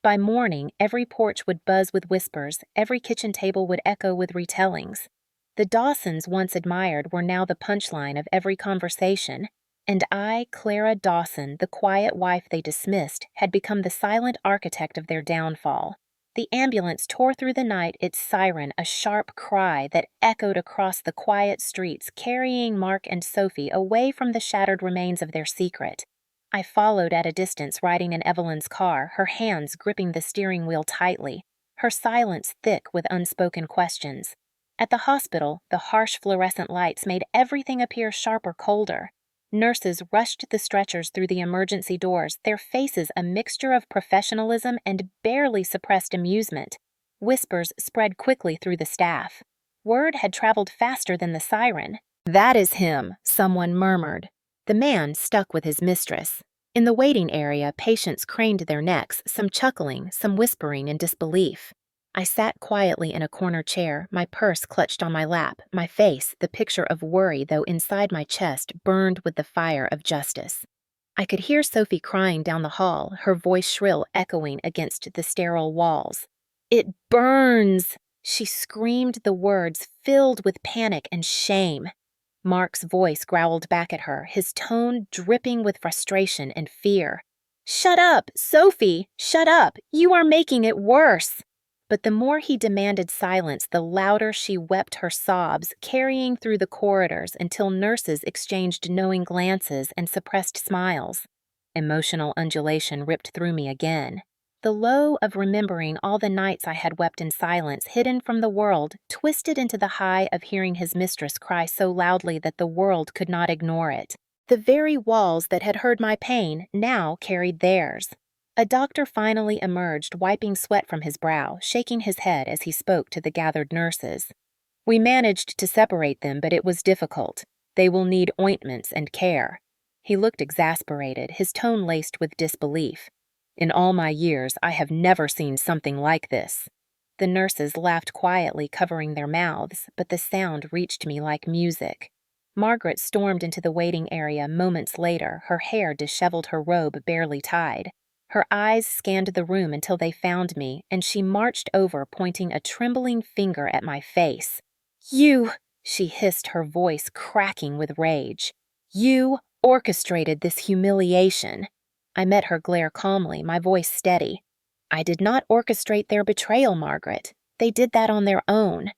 By morning, every porch would buzz with whispers, every kitchen table would echo with retellings. The Dawsons once admired were now the punchline of every conversation, and I, Clara Dawson, the quiet wife they dismissed, had become the silent architect of their downfall. The ambulance tore through the night, its siren a sharp cry that echoed across the quiet streets, carrying Mark and Sophie away from the shattered remains of their secret. I followed at a distance, riding in Evelyn's car, her hands gripping the steering wheel tightly, her silence thick with unspoken questions. At the hospital, the harsh fluorescent lights made everything appear sharper, colder. Nurses rushed the stretchers through the emergency doors, their faces a mixture of professionalism and barely suppressed amusement. Whispers spread quickly through the staff. Word had traveled faster than the siren. "That is him," someone murmured. The man stuck with his mistress. In the waiting area, patients craned their necks, some chuckling, some whispering in disbelief. I sat quietly in a corner chair, my purse clutched on my lap, my face the picture of worry, though inside my chest burned with the fire of justice. I could hear Sophie crying down the hall, her voice shrill echoing against the sterile walls. "It burns!" She screamed the words, filled with panic and shame. Mark's voice growled back at her, his tone dripping with frustration and fear. "Shut up, Sophie! Shut up! You are making it worse!" But the more he demanded silence, the louder she wept her sobs, carrying through the corridors until nurses exchanged knowing glances and suppressed smiles. Emotional undulation ripped through me again. The low of remembering all the nights I had wept in silence, hidden from the world, twisted into the high of hearing his mistress cry so loudly that the world could not ignore it. The very walls that had heard my pain now carried theirs. A doctor finally emerged, wiping sweat from his brow, shaking his head as he spoke to the gathered nurses. "We managed to separate them, but it was difficult. They will need ointments and care." He looked exasperated, his tone laced with disbelief. "In all my years, I have never seen something like this." The nurses laughed quietly, covering their mouths, but the sound reached me like music. Margaret stormed into the waiting area moments later, her hair disheveled, her robe barely tied. Her eyes scanned the room until they found me, and she marched over, pointing a trembling finger at my face. "You," she hissed, her voice cracking with rage. "You orchestrated this humiliation." I met her glare calmly, my voice steady. "I did not orchestrate their betrayal, Margaret. They did that on their own."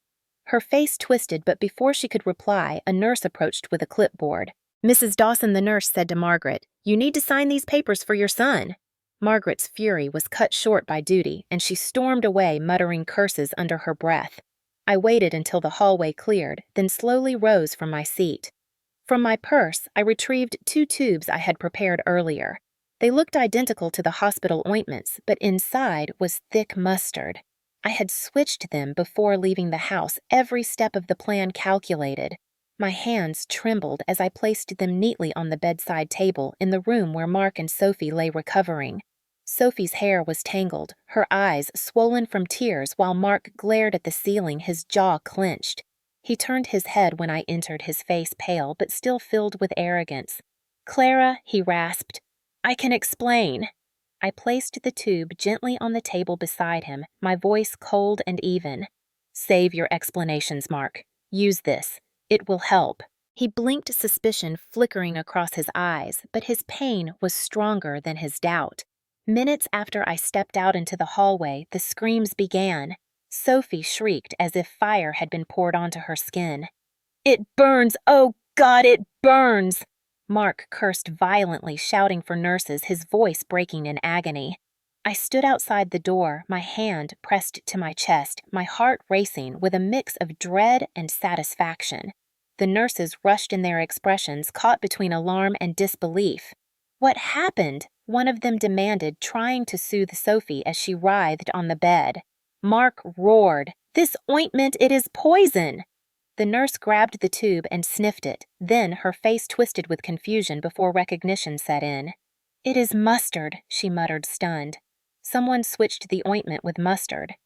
Her face twisted, but before she could reply, a nurse approached with a clipboard. "Mrs. Dawson," the nurse said to Margaret, "you need to sign these papers for your son." Margaret's fury was cut short by duty, and she stormed away, muttering curses under her breath. I waited until the hallway cleared, then slowly rose from my seat. From my purse, I retrieved 2 tubes I had prepared earlier. They looked identical to the hospital ointments, but inside was thick mustard. I had switched them before leaving the house, every step of the plan calculated. My hands trembled as I placed them neatly on the bedside table in the room where Mark and Sophie lay recovering. Sophie's hair was tangled, her eyes swollen from tears, while Mark glared at the ceiling, his jaw clenched. He turned his head when I entered, his face pale, but still filled with arrogance. "Clara," he rasped, "I can explain." I placed the tube gently on the table beside him, my voice cold and even. "Save your explanations, Mark. Use this. It will help." He blinked, suspicion flickering across his eyes, but his pain was stronger than his doubt. Minutes after I stepped out into the hallway, the screams began. Sophie shrieked as if fire had been poured onto her skin. "It burns! Oh, God, it burns!" Mark cursed violently, shouting for nurses, his voice breaking in agony. I stood outside the door, my hand pressed to my chest, my heart racing with a mix of dread and satisfaction. The nurses rushed in their expressions, caught between alarm and disbelief. "What happened?" one of them demanded, trying to soothe Sophie as she writhed on the bed. Mark roared, "This ointment, it is poison!" The nurse grabbed the tube and sniffed it, then her face twisted with confusion before recognition set in. "It is mustard," she muttered, stunned. Someone switched the ointment with mustard.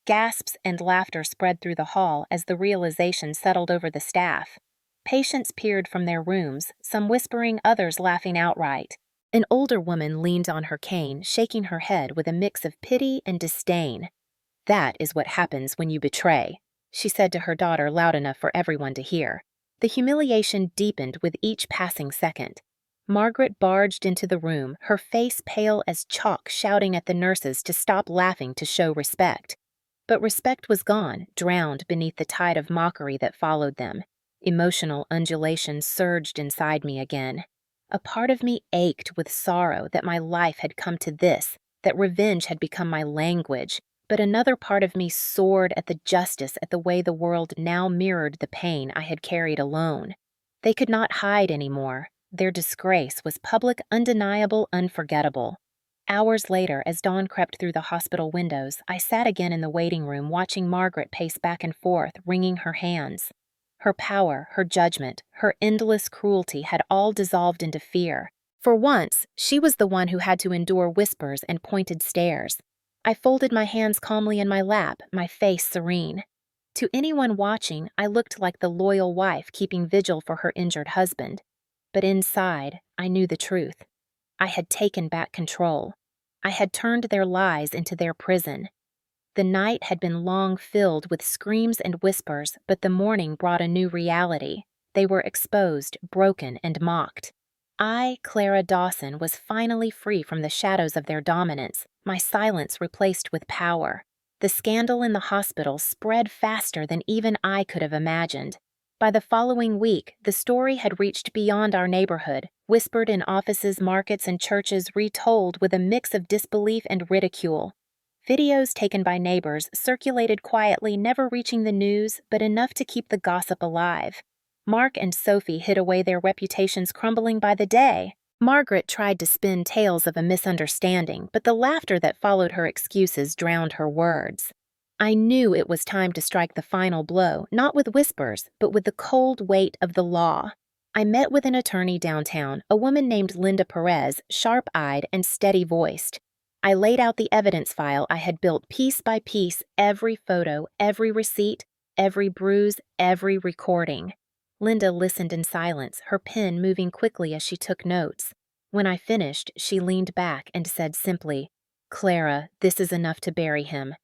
Gasps and laughter spread through the hall as the realization settled over the staff. Patients peered from their rooms, some whispering, others laughing outright. An older woman leaned on her cane, shaking her head with a mix of pity and disdain. "That is what happens when you betray," she said to her daughter loud enough for everyone to hear. The humiliation deepened with each passing second. Margaret barged into the room, her face pale as chalk, shouting at the nurses to stop laughing to show respect. But respect was gone, drowned beneath the tide of mockery that followed them. Emotional undulations surged inside me again. A part of me ached with sorrow that my life had come to this, that revenge had become my language, but another part of me soared at the justice at the way the world now mirrored the pain I had carried alone. They could not hide anymore. Their disgrace was public, undeniable, unforgettable. Hours later, as dawn crept through the hospital windows, I sat again in the waiting room watching Margaret pace back and forth, wringing her hands. Her power, her judgment, her endless cruelty had all dissolved into fear. For once, she was the one who had to endure whispers and pointed stares. I folded my hands calmly in my lap, my face serene. To anyone watching, I looked like the loyal wife keeping vigil for her injured husband. But inside, I knew the truth. I had taken back control. I had turned their lies into their prison. The night had been long filled with screams and whispers, but the morning brought a new reality. They were exposed, broken, and mocked. I, Clara Dawson, was finally free from the shadows of their dominance, my silence replaced with power. The scandal in the hospital spread faster than even I could have imagined. By the following week, the story had reached beyond our neighborhood, whispered in offices, markets, and churches, retold with a mix of disbelief and ridicule. Videos taken by neighbors circulated quietly, never reaching the news, but enough to keep the gossip alive. Mark and Sophie hid away, their reputations crumbling by the day. Margaret tried to spin tales of a misunderstanding, but the laughter that followed her excuses drowned her words. I knew it was time to strike the final blow, not with whispers, but with the cold weight of the law. I met with an attorney downtown, a woman named Linda Perez, sharp-eyed and steady-voiced. I laid out the evidence file I had built piece by piece, every photo, every receipt, every bruise, every recording. Linda listened in silence, her pen moving quickly as she took notes. When I finished, she leaned back and said simply, "Clara, this is enough to bury him."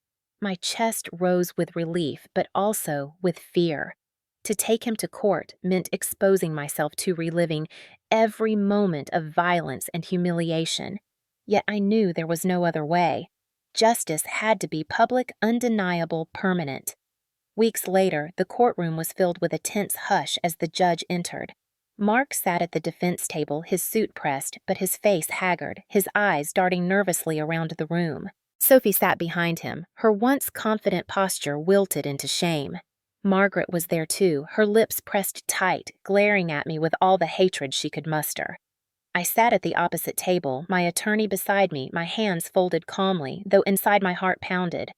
My chest rose with relief, but also with fear. To take him to court meant exposing myself to reliving every moment of violence and humiliation. Yet I knew there was no other way. Justice had to be public, undeniable, permanent. Weeks later, the courtroom was filled with a tense hush as the judge entered. Mark sat at the defense table, his suit pressed, but his face haggard, his eyes darting nervously around the room. Sophie sat behind him, her once confident posture wilted into shame. Margaret was there too, her lips pressed tight, glaring at me with all the hatred she could muster. I sat at the opposite table, my attorney beside me, my hands folded calmly, though inside my heart pounded.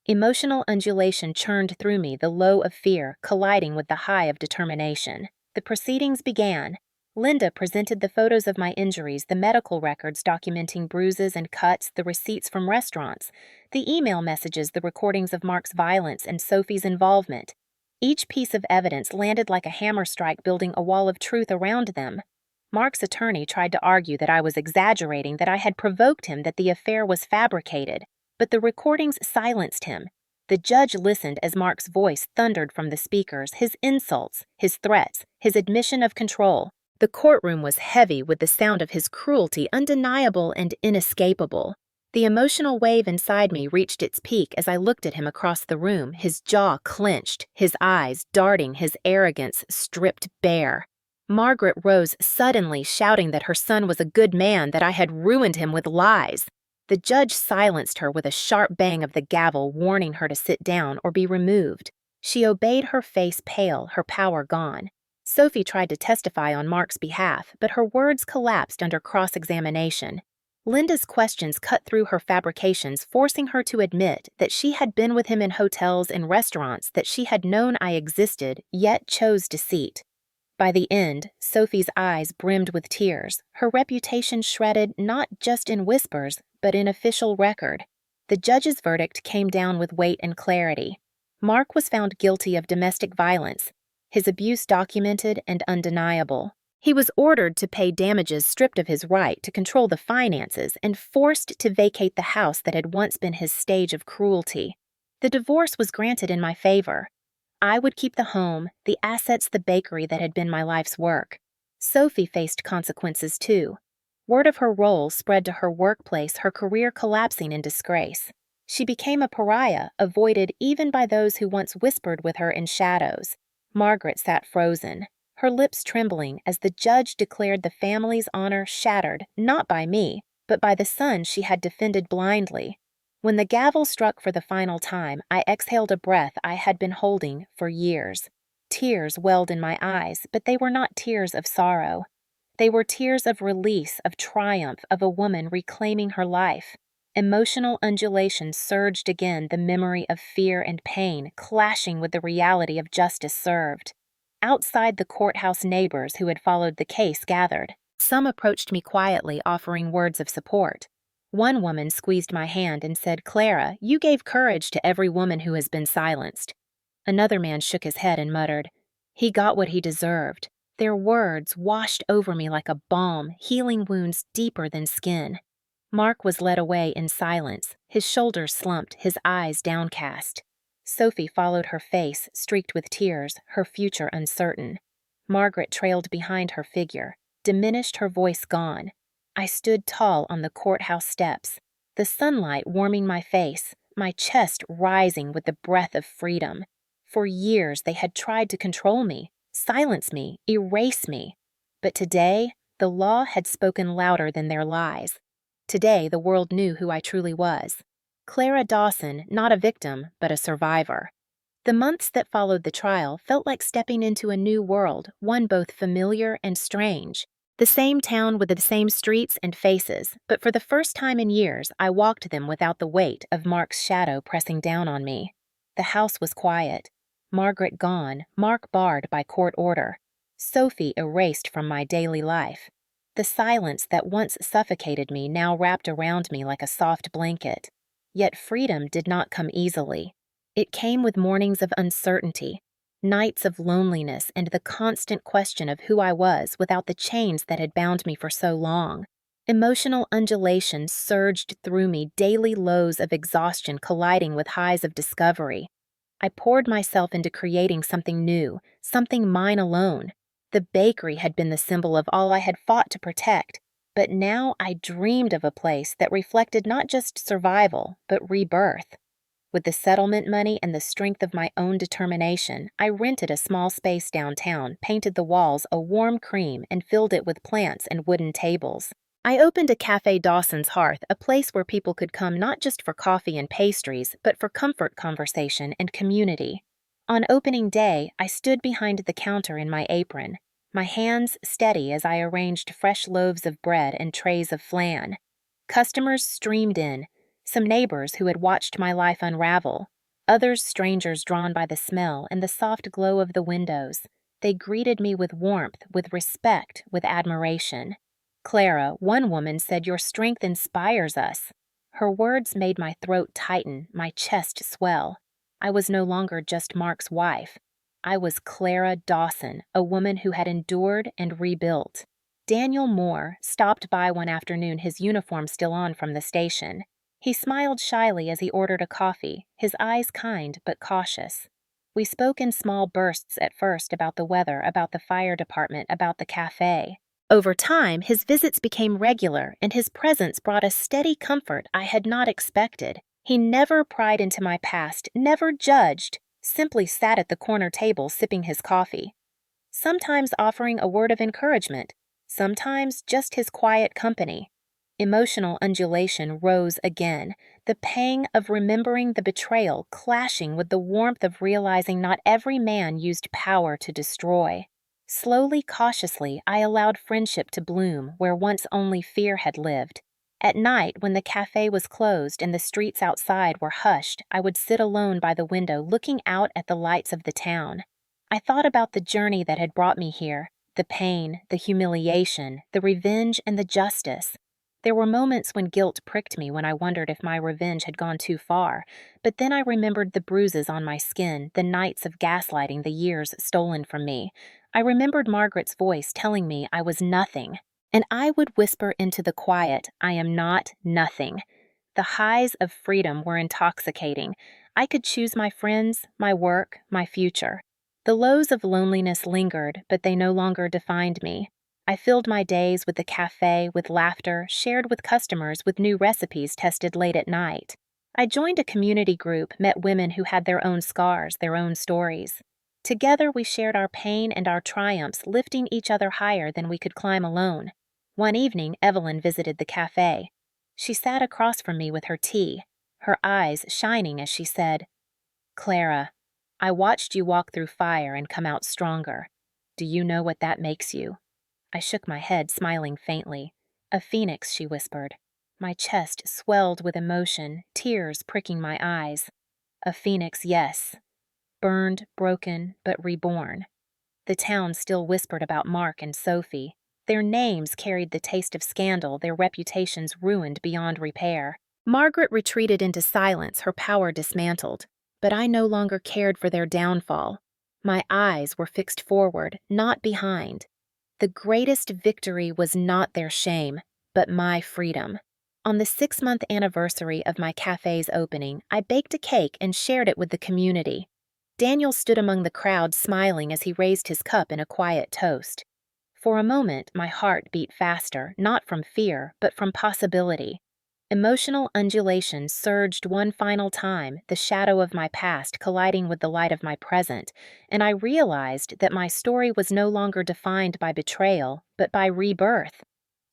Emotional undulation churned through me, the low of fear colliding with the high of determination. The proceedings began. Linda presented the photos of my injuries, the medical records documenting bruises and cuts, the receipts from restaurants, the email messages, the recordings of Mark's violence and Sophie's involvement. Each piece of evidence landed like a hammer strike, building a wall of truth around them. Mark's attorney tried to argue that I was exaggerating, that I had provoked him, that the affair was fabricated, but the recordings silenced him. The judge listened as Mark's voice thundered from the speakers, his insults, his threats, his admission of control. The courtroom was heavy with the sound of his cruelty, undeniable and inescapable. The emotional wave inside me reached its peak as I looked at him across the room, his jaw clenched, his eyes darting, his arrogance stripped bare. Margaret rose suddenly, shouting that her son was a good man, that I had ruined him with lies. The judge silenced her with a sharp bang of the gavel, warning her to sit down or be removed. She obeyed, her face pale, her power gone. Sophie tried to testify on Mark's behalf, but her words collapsed under cross-examination. Linda's questions cut through her fabrications, forcing her to admit that she had been with him in hotels and restaurants, that she had known I existed, yet chose deceit. By the end, Sophie's eyes brimmed with tears, her reputation shredded not just in whispers, but in official record. The judge's verdict came down with weight and clarity. Mark was found guilty of domestic violence, his abuse documented and undeniable. He was ordered to pay damages, stripped of his right to control the finances, and forced to vacate the house that had once been his stage of cruelty. The divorce was granted in my favor. I would keep the home, the assets, the bakery that had been my life's work. Sophie faced consequences too. Word of her role spread to her workplace, her career collapsing in disgrace. She became a pariah, avoided even by those who once whispered with her in shadows. Margaret sat frozen, her lips trembling as the judge declared the family's honor shattered, not by me, but by the son she had defended blindly. When the gavel struck for the final time, I exhaled a breath I had been holding for years. Tears welled in my eyes, but they were not tears of sorrow. They were tears of release, of triumph, of a woman reclaiming her life. Emotional undulations surged again, the memory of fear and pain clashing with the reality of justice served. Outside, the courthouse, neighbors who had followed the case gathered. Some approached me quietly, offering words of support. One woman squeezed my hand and said, "Clara, you gave courage to every woman who has been silenced." Another man shook his head and muttered, "He got what he deserved." Their words washed over me like a balm, healing wounds deeper than skin. Mark was led away in silence, his shoulders slumped, his eyes downcast. Sophie followed, her face streaked with tears, her future uncertain. Margaret trailed behind her figure, diminished, her voice gone. I stood tall on the courthouse steps, the sunlight warming my face, my chest rising with the breath of freedom. For years they had tried to control me, silence me, erase me. But today, the law had spoken louder than their lies. Today, the world knew who I truly was. Clara Dawson, not a victim, but a survivor. The months that followed the trial felt like stepping into a new world, one both familiar and strange. The same town with the same streets and faces, but for the first time in years, I walked them without the weight of Mark's shadow pressing down on me. The house was quiet. Margaret gone, Mark barred by court order. Sophie erased from my daily life. The silence that once suffocated me now wrapped around me like a soft blanket. Yet freedom did not come easily. It came with mornings of uncertainty, nights of loneliness, and the constant question of who I was without the chains that had bound me for so long. Emotional undulations surged through me, daily lows of exhaustion colliding with highs of discovery. I poured myself into creating something new, something mine alone. The bakery had been the symbol of all I had fought to protect, but now I dreamed of a place that reflected not just survival, but rebirth. With the settlement money and the strength of my own determination, I rented a small space downtown, painted the walls a warm cream, and filled it with plants and wooden tables. I opened a Cafe Dawson's Hearth, a place where people could come not just for coffee and pastries, but for comfort, conversation, and community. On opening day, I stood behind the counter in my apron, my hands steady as I arranged fresh loaves of bread and trays of flan. Customers streamed in, some neighbors who had watched my life unravel, others strangers drawn by the smell and the soft glow of the windows. They greeted me with warmth, with respect, with admiration. "Clara," one woman said, "your strength inspires us." Her words made my throat tighten, my chest swell. I was no longer just Mark's wife. I was Clara Dawson, a woman who had endured and rebuilt. Daniel Moore stopped by one afternoon, his uniform still on from the station. He smiled shyly as he ordered a coffee, his eyes kind but cautious. We spoke in small bursts at first, about the weather, about the fire department, about the cafe. Over time, his visits became regular, and his presence brought a steady comfort I had not expected. He never pried into my past, never judged, simply sat at the corner table sipping his coffee, sometimes offering a word of encouragement, sometimes just his quiet company. Emotional undulation rose again, the pang of remembering the betrayal clashing with the warmth of realizing not every man used power to destroy. Slowly, cautiously, I allowed friendship to bloom where once only fear had lived. At night, when the cafe was closed and the streets outside were hushed, I would sit alone by the window looking out at the lights of the town. I thought about the journey that had brought me here, the pain, the humiliation, the revenge, and the justice. There were moments when guilt pricked me when I wondered if my revenge had gone too far, but then I remembered the bruises on my skin, the nights of gaslighting, the years stolen from me. I remembered Margaret's voice telling me I was nothing, and I would whisper into the quiet, I am not nothing. The highs of freedom were intoxicating. I could choose my friends, my work, my future. The lows of loneliness lingered, but they no longer defined me. I filled my days with the cafe, with laughter, shared with customers, with new recipes tested late at night. I joined a community group, met women who had their own scars, their own stories. Together we shared our pain and our triumphs, lifting each other higher than we could climb alone. One evening, Evelyn visited the cafe. She sat across from me with her tea, her eyes shining as she said, "Clara, I watched you walk through fire and come out stronger. Do you know what that makes you?" I shook my head, smiling faintly. "A phoenix," she whispered. My chest swelled with emotion, tears pricking my eyes. A phoenix, yes. Burned, broken, but reborn. The town still whispered about Mark and Sophie. Their names carried the taste of scandal, their reputations ruined beyond repair. Margaret retreated into silence, her power dismantled. But I no longer cared for their downfall. My eyes were fixed forward, not behind. The greatest victory was not their shame, but my freedom. On the 6-month anniversary of my cafe's opening, I baked a cake and shared it with the community. Daniel stood among the crowd smiling as he raised his cup in a quiet toast. For a moment, my heart beat faster, not from fear, but from possibility. Emotional undulation surged one final time, the shadow of my past colliding with the light of my present, and I realized that my story was no longer defined by betrayal, but by rebirth.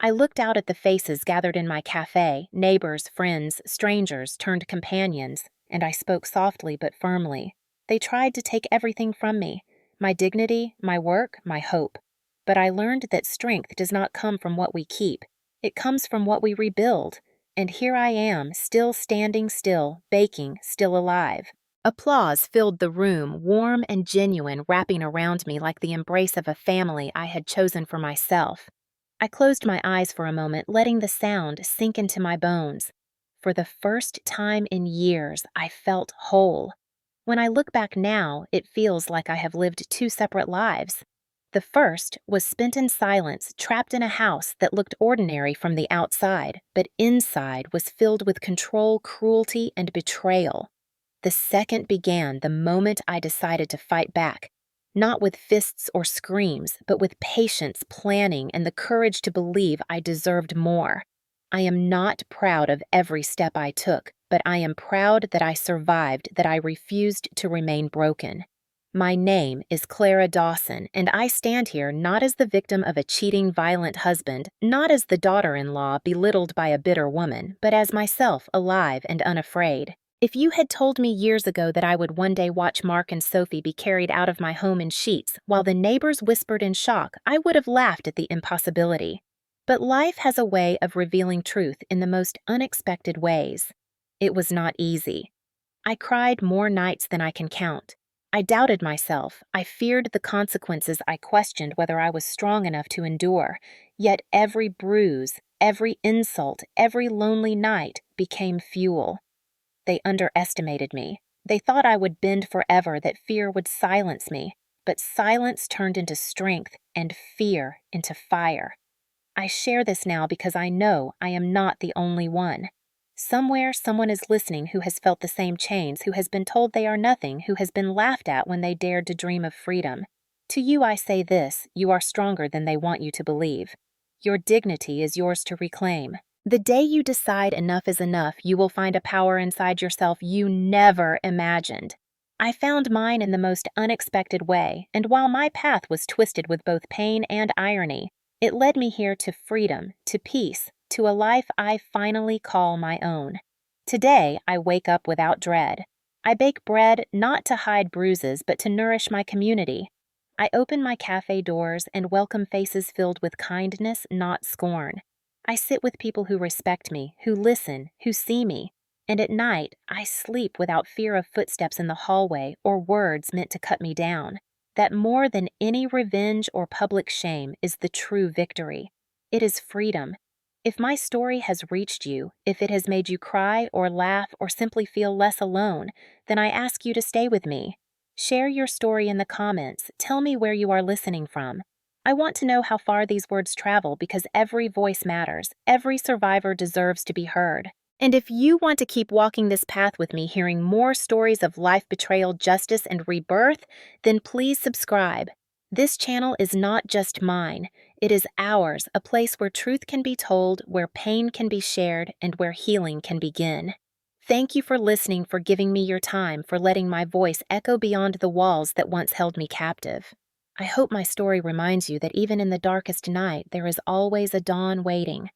I looked out at the faces gathered in my cafe, neighbors, friends, strangers turned companions, and I spoke softly but firmly. They tried to take everything from me, my dignity, my work, my hope. But I learned that strength does not come from what we keep. It comes from what we rebuild. And here I am, still standing still, baking, still alive. Applause filled the room, warm and genuine, wrapping around me like the embrace of a family I had chosen for myself. I closed my eyes for a moment, letting the sound sink into my bones. For the first time in years, I felt whole. When I look back now, it feels like I have lived 2 separate lives. The first was spent in silence, trapped in a house that looked ordinary from the outside, but inside was filled with control, cruelty, and betrayal. The second began the moment I decided to fight back, not with fists or screams, but with patience, planning, and the courage to believe I deserved more. I am not proud of every step I took, but I am proud that I survived, that I refused to remain broken. My name is Clara Dawson, and I stand here not as the victim of a cheating, violent husband, not as the daughter-in-law belittled by a bitter woman, but as myself, alive and unafraid. If you had told me years ago that I would one day watch Mark and Sophie be carried out of my home in sheets while the neighbors whispered in shock, I would have laughed at the impossibility. But life has a way of revealing truth in the most unexpected ways. It was not easy. I cried more nights than I can count. I doubted myself. I feared the consequences. I questioned whether I was strong enough to endure. Yet every bruise, every insult, every lonely night became fuel. They underestimated me. They thought I would bend forever, that fear would silence me. But silence turned into strength and fear into fire. I share this now because I know I am not the only one. Somewhere, someone is listening who has felt the same chains, who has been told they are nothing, who has been laughed at when they dared to dream of freedom. To you I say this, you are stronger than they want you to believe. Your dignity is yours to reclaim. The day you decide enough is enough, you will find a power inside yourself you never imagined. I found mine in the most unexpected way, and while my path was twisted with both pain and irony, it led me here to freedom, to peace, to a life I finally call my own. Today, I wake up without dread. I bake bread not to hide bruises, but to nourish my community. I open my cafe doors and welcome faces filled with kindness, not scorn. I sit with people who respect me, who listen, who see me. And at night, I sleep without fear of footsteps in the hallway or words meant to cut me down. That more than any revenge or public shame is the true victory. It is freedom. If my story has reached you, if it has made you cry or laugh or simply feel less alone, then I ask you to stay with me. Share your story in the comments. Tell me where you are listening from. I want to know how far these words travel because every voice matters. Every survivor deserves to be heard. And if you want to keep walking this path with me, hearing more stories of life betrayal, justice, and rebirth, then please subscribe. This channel is not just mine. It is ours, a place where truth can be told, where pain can be shared, and where healing can begin. Thank you for listening, for giving me your time, for letting my voice echo beyond the walls that once held me captive. I hope my story reminds you that even in the darkest night, there is always a dawn waiting.